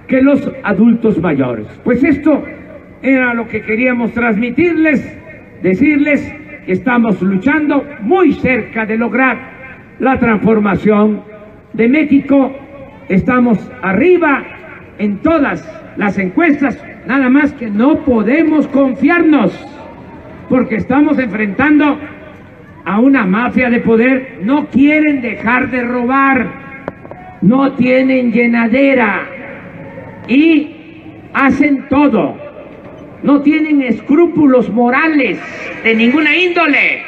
que los adultos mayores. Pues esto era lo que queríamos transmitirles, decirles que estamos luchando muy cerca de lograr la transformación de México. Estamos arriba en todas las encuestas, nada más que no podemos confiarnos, porque estamos enfrentando a una mafia de poder. No quieren dejar de robar, no tienen llenadera y hacen todo, no tienen escrúpulos morales de ninguna índole.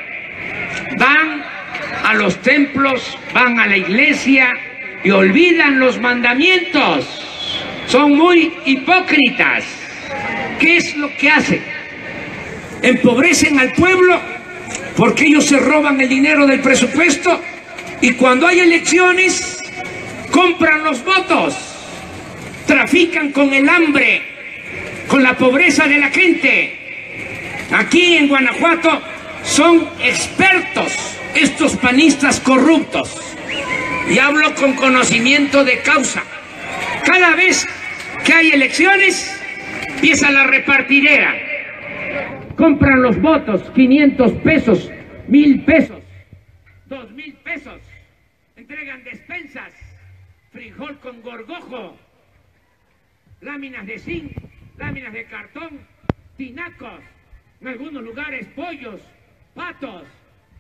Van a los templos, van a la iglesia y olvidan los mandamientos. Son muy hipócritas. ¿Qué es lo que hacen? Empobrecen al pueblo porque ellos se roban el dinero del presupuesto y cuando hay elecciones compran los votos, trafican con el hambre, con la pobreza de la gente. Aquí en Guanajuato son expertos estos panistas corruptos y hablo con conocimiento de causa. Cada vez que hay elecciones, empieza la repartidera. Compran los votos, 500 pesos, 1,000 pesos, 2,000 pesos. Entregan despensas, frijol con gorgojo, láminas de zinc, láminas de cartón, tinacos, en algunos lugares pollos, patos,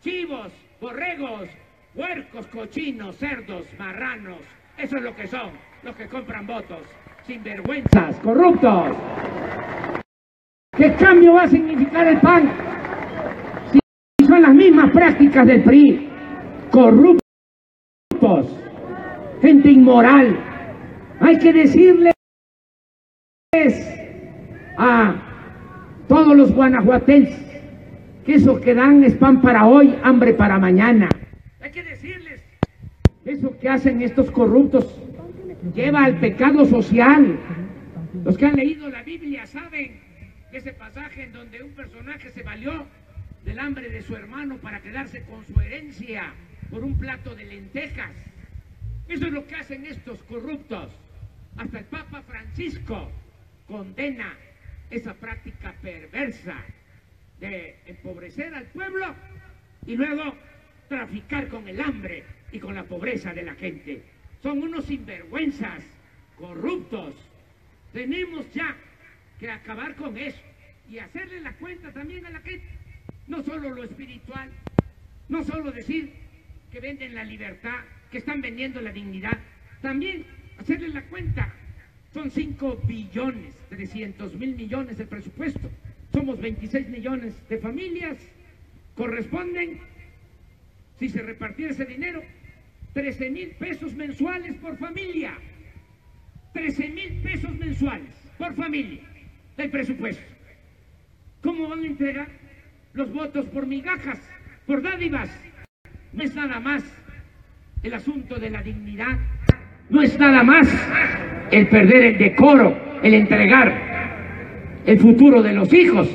chivos, borregos, puercos, cochinos, cerdos, marranos. Eso es lo que son los que compran votos, sinvergüenzas, corruptos. ¿Qué cambio va a significar el PAN si son las mismas prácticas del PRI? Corruptos, gente inmoral. Hay que decirle a todos los guanajuatenses que eso que dan es pan para hoy, hambre para mañana. Hay que decirles, eso que hacen estos corruptos lleva al pecado social. Los que han leído la Biblia saben ese pasaje en donde un personaje se valió del hambre de su hermano para quedarse con su herencia por un plato de lentejas. Eso es lo que hacen estos corruptos. Hasta el Papa Francisco condena esa práctica perversa de empobrecer al pueblo y luego traficar con el hambre y con la pobreza de la gente. Son unos sinvergüenzas, corruptos. Tenemos ya que acabar con eso y hacerle la cuenta también a la gente. No solo lo espiritual, no solo decir que venden la libertad, que están vendiendo la dignidad, también hacerle la cuenta. Son 5.300.000.000.000 el presupuesto. Somos 26 millones de familias. Corresponden, si se repartiera ese dinero, 13,000 pesos mensuales por familia. 13,000 pesos mensuales por familia del presupuesto. ¿Cómo van a entregar los votos por migajas, por dádivas? No es nada más el asunto de la dignidad, no es nada más el perder el decoro, el entregar el futuro de los hijos.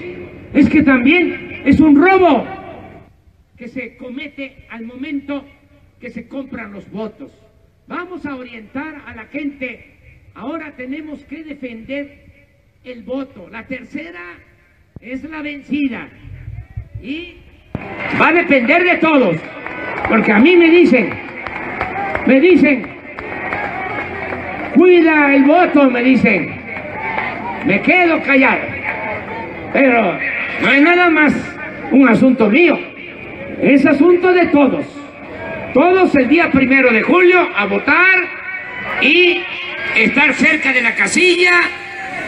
Es que también es un robo que se comete al momento que se compran los votos. Vamos a orientar a la gente. Ahora tenemos que defender el voto. La tercera es la vencida y va a depender de todos, porque a mí me dicen, cuida el voto, me dicen. Me quedo callado, pero no es nada más un asunto mío, es asunto de todos. Todos el día 1 de julio a votar y estar cerca de la casilla,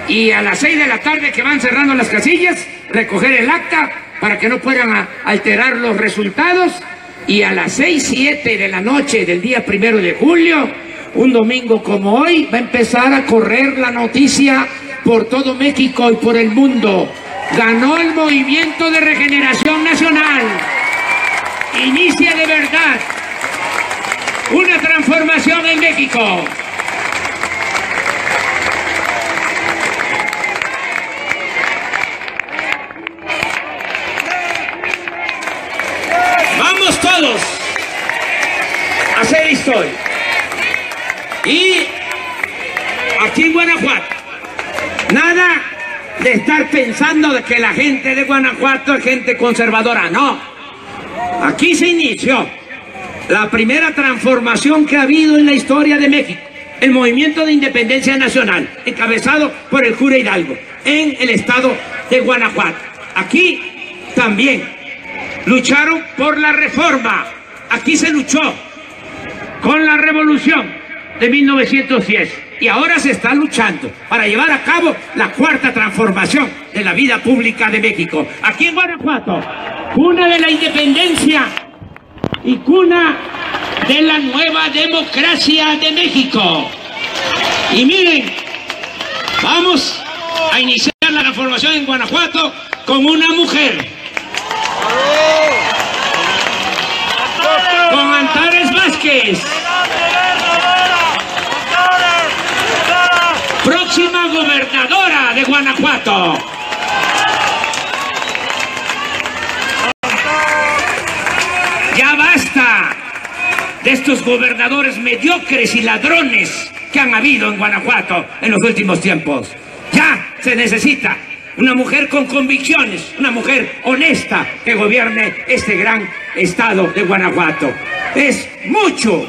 y a las 6 de la tarde que van cerrando las casillas, recoger el acta para que no puedan alterar los resultados, y a las 6, 7 de la noche del día 1 de julio, un domingo como hoy, va a empezar a correr la noticia por todo México y por el mundo. Ganó el Movimiento de Regeneración Nacional. Inicia de verdad una transformación en México. Vamos todos a hacer historia. Y aquí en Guanajuato, nada de estar pensando de que la gente de Guanajuato es gente conservadora. No, aquí se inició la primera transformación que ha habido en la historia de México, el Movimiento de Independencia Nacional, encabezado por el cura Hidalgo, en el estado de Guanajuato. Aquí también lucharon por la reforma. Aquí se luchó con la revolución de 1910 y ahora se está luchando para llevar a cabo la cuarta transformación de la vida pública de México. Aquí en Guanajuato, cuna de la independencia y cuna de la nueva democracia de México. Y miren, vamos a iniciar la transformación en Guanajuato con una mujer, con Antares Vázquez, próxima gobernadora de Guanajuato. Ya basta de estos gobernadores mediocres y ladrones que han habido en Guanajuato en los últimos tiempos. Ya se necesita una mujer con convicciones, una mujer honesta que gobierne este gran estado de Guanajuato. Es mucho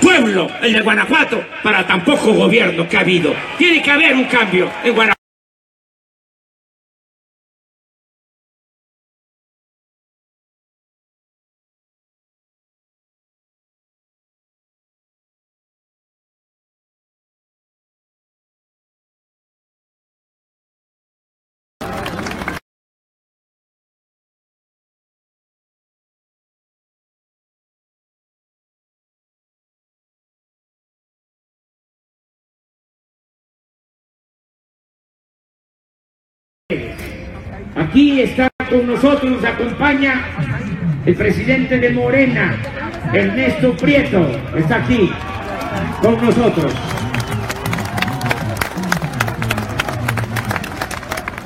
pueblo el de Guanajuato para tan poco gobierno que ha habido. Tiene que haber un cambio en Guanajuato. Aquí está con nosotros, nos acompaña el presidente de Morena, Ernesto Prieto, está aquí con nosotros.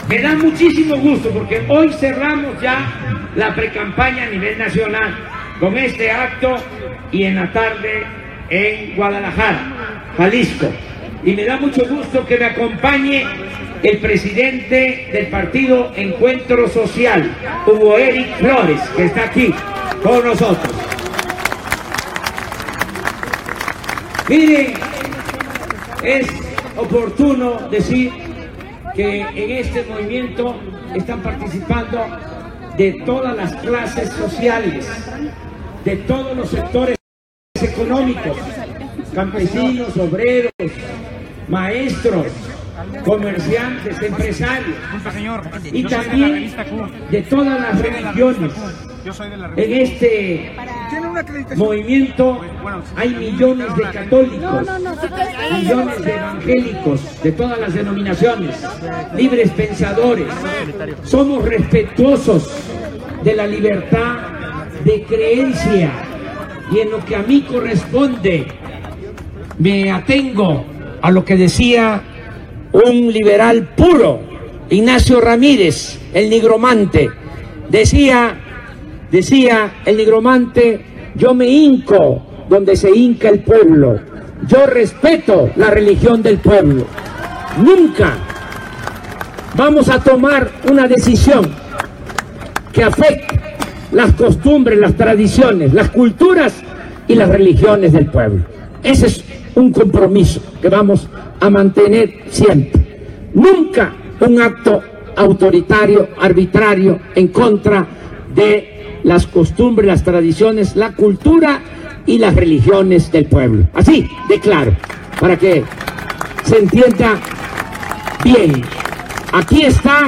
Me da muchísimo gusto porque hoy cerramos ya la precampaña a nivel nacional con este acto y en la tarde en Guadalajara, Jalisco. Y me da mucho gusto que me acompañe el presidente del partido Encuentro Social, Hugo Eric Flores, que está aquí con nosotros. Miren, es oportuno decir que en este movimiento están participando de todas las clases sociales, de todos los sectores económicos, campesinos, obreros, maestros, comerciantes, empresarios, y también de todas las religiones. En este movimiento hay millones de católicos, millones de evangélicos de todas las denominaciones, libres pensadores. Somos respetuosos de la libertad de creencia y en lo que a mí corresponde me atengo a lo que decía un liberal puro, Ignacio Ramírez, el nigromante. Decía el nigromante: yo me hinco donde se hinca el pueblo, yo respeto la religión del pueblo. Nunca vamos a tomar una decisión que afecte las costumbres, las tradiciones, las culturas y las religiones del pueblo. Ese es un compromiso que vamos a mantener siempre. Nunca un acto autoritario, arbitrario, en contra de las costumbres, las tradiciones, la cultura y las religiones del pueblo. Así de claro, para que se entienda bien. Aquí está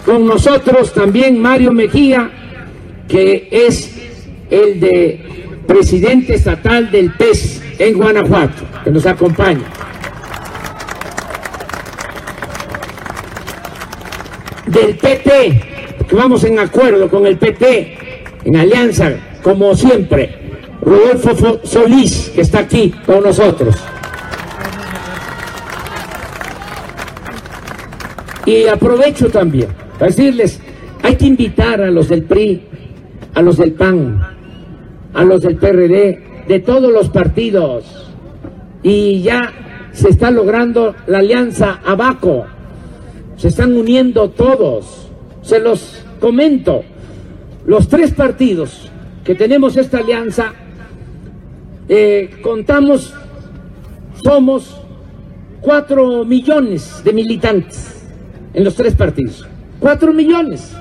con nosotros también Mario Mejía, que es el de presidente estatal del PES en Guanajuato, que nos acompaña. Del PT, que vamos en acuerdo con el PT, en alianza, como siempre, Rodolfo Solís, que está aquí con nosotros. Y aprovecho también para decirles, hay que invitar a los del PRI, a los del PAN, a los del PRD, de todos los partidos, y ya se está logrando la alianza Abaco, se están uniendo todos. Se los comento, los tres partidos que tenemos esta alianza, somos 4 millones de militantes en los tres partidos, 4 millones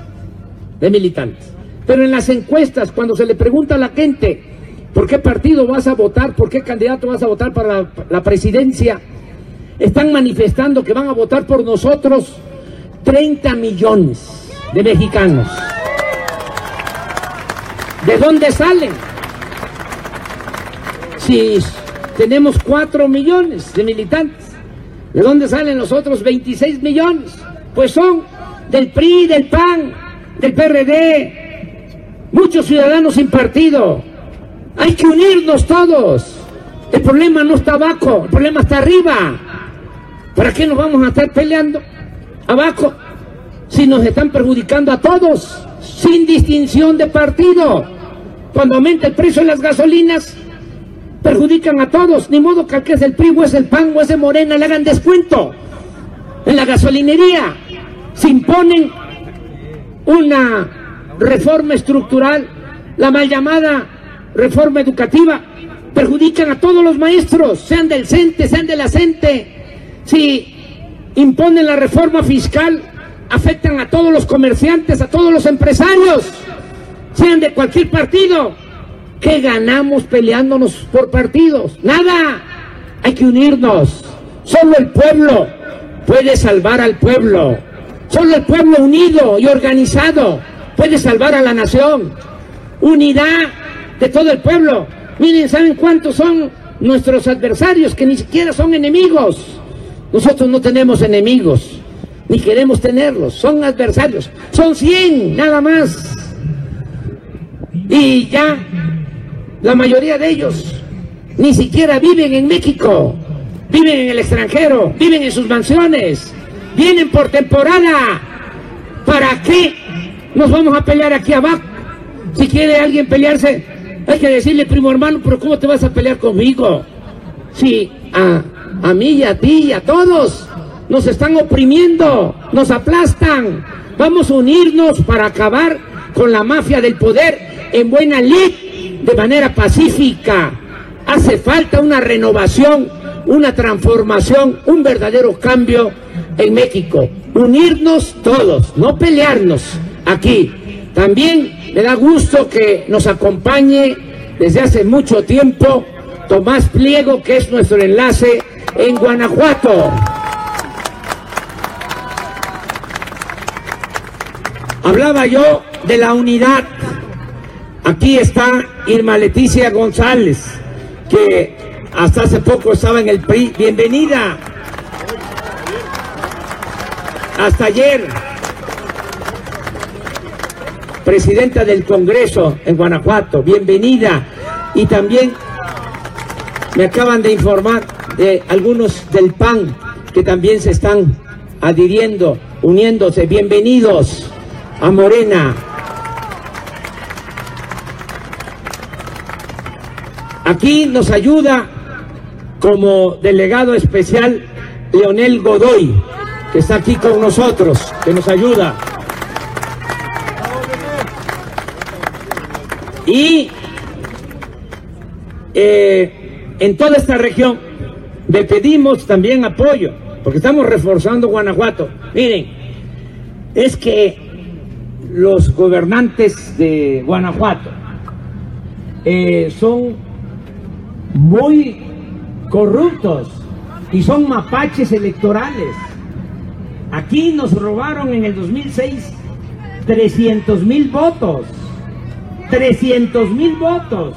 de militantes. Pero en las encuestas, cuando se le pregunta a la gente por qué partido vas a votar, por qué candidato vas a votar para la presidencia, están manifestando que van a votar por nosotros 30 millones de mexicanos. ¿De dónde salen? Si tenemos 4 millones de militantes, ¿de dónde salen los otros 26 millones? Pues son del PRI, del PAN, del PRD, muchos ciudadanos sin partido. Hay que unirnos todos. El problema no está abajo, el problema está arriba. ¿Para qué nos vamos a estar peleando abajo si nos están perjudicando a todos, sin distinción de partido? Cuando aumenta el precio de las gasolinas, perjudican a todos. Ni modo que al que es el PRI o es el PAN o es de Morena le hagan descuento en la gasolinería. Se imponen una reforma estructural, la mal llamada reforma educativa, perjudican a todos los maestros, sean del CENTE, sean de la CENTE. Si imponen la reforma fiscal, afectan a todos los comerciantes, a todos los empresarios, sean de cualquier partido. ¿Qué ganamos peleándonos por partidos? Nada. Hay que unirnos. Solo el pueblo puede salvar al pueblo. Solo el pueblo unido y organizado puede salvar a la nación. Unidad de todo el pueblo. Miren, ¿saben cuántos son nuestros adversarios? Que ni siquiera son enemigos. Nosotros no tenemos enemigos, ni queremos tenerlos, son adversarios, son 100 nada más. Y ya la mayoría de ellos ni siquiera viven en México, viven en el extranjero, viven en sus mansiones, vienen por temporada. ¿Para qué nos vamos a pelear aquí abajo? Si quiere alguien pelearse, hay que decirle, primo hermano, pero ¿cómo te vas a pelear conmigo? Si a mí y a ti y a todos nos están oprimiendo, nos aplastan. Vamos a unirnos para acabar con la mafia del poder en buena lid, de manera pacífica. Hace falta una renovación, una transformación, un verdadero cambio en México. Unirnos todos, no pelearnos aquí. También me da gusto que nos acompañe desde hace mucho tiempo Tomás Pliego, que es nuestro enlace en Guanajuato. Hablaba yo de la unidad. Aquí está Irma Leticia González, que hasta hace poco estaba en el PRI. Bienvenida. Hasta ayer, presidenta del Congreso en Guanajuato. Bienvenida. Y también me acaban de informar de algunos del PAN que también se están adhiriendo, uniéndose. Bienvenidos a Morena. Aquí nos ayuda como delegado especial Leonel Godoy, que está aquí con nosotros, que nos ayuda. Y en toda esta región le pedimos también apoyo, porque estamos reforzando Guanajuato. Miren, es que los gobernantes de Guanajuato son muy corruptos y son mapaches electorales. Aquí nos robaron en el 2006 300,000 votos. 300,000 votos.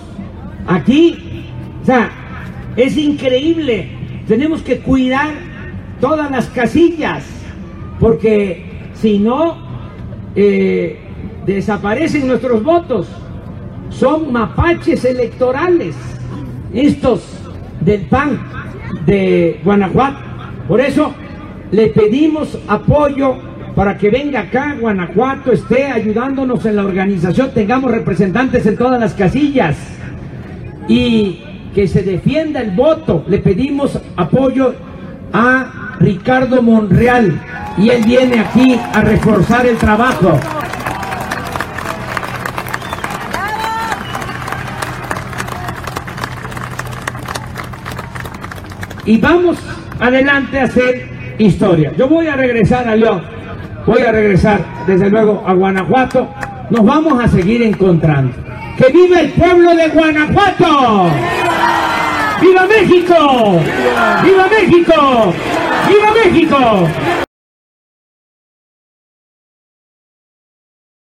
Aquí, o sea, es increíble. Tenemos que cuidar todas las casillas, porque si no, desaparecen nuestros votos. Son mapaches electorales estos del PAN de Guanajuato. Por eso le pedimos apoyo para que venga acá a Guanajuato, esté ayudándonos en la organización, tengamos representantes en todas las casillas y que se defienda el voto. Le pedimos apoyo a Ricardo Monreal y él viene aquí a reforzar el trabajo. Y vamos adelante a hacer historia. Yo voy a regresar a León, voy a regresar desde luego a Guanajuato. Nos vamos a seguir encontrando. ¡Que viva el pueblo de Guanajuato! ¡Viva México! ¡Viva México! ¡Viva México!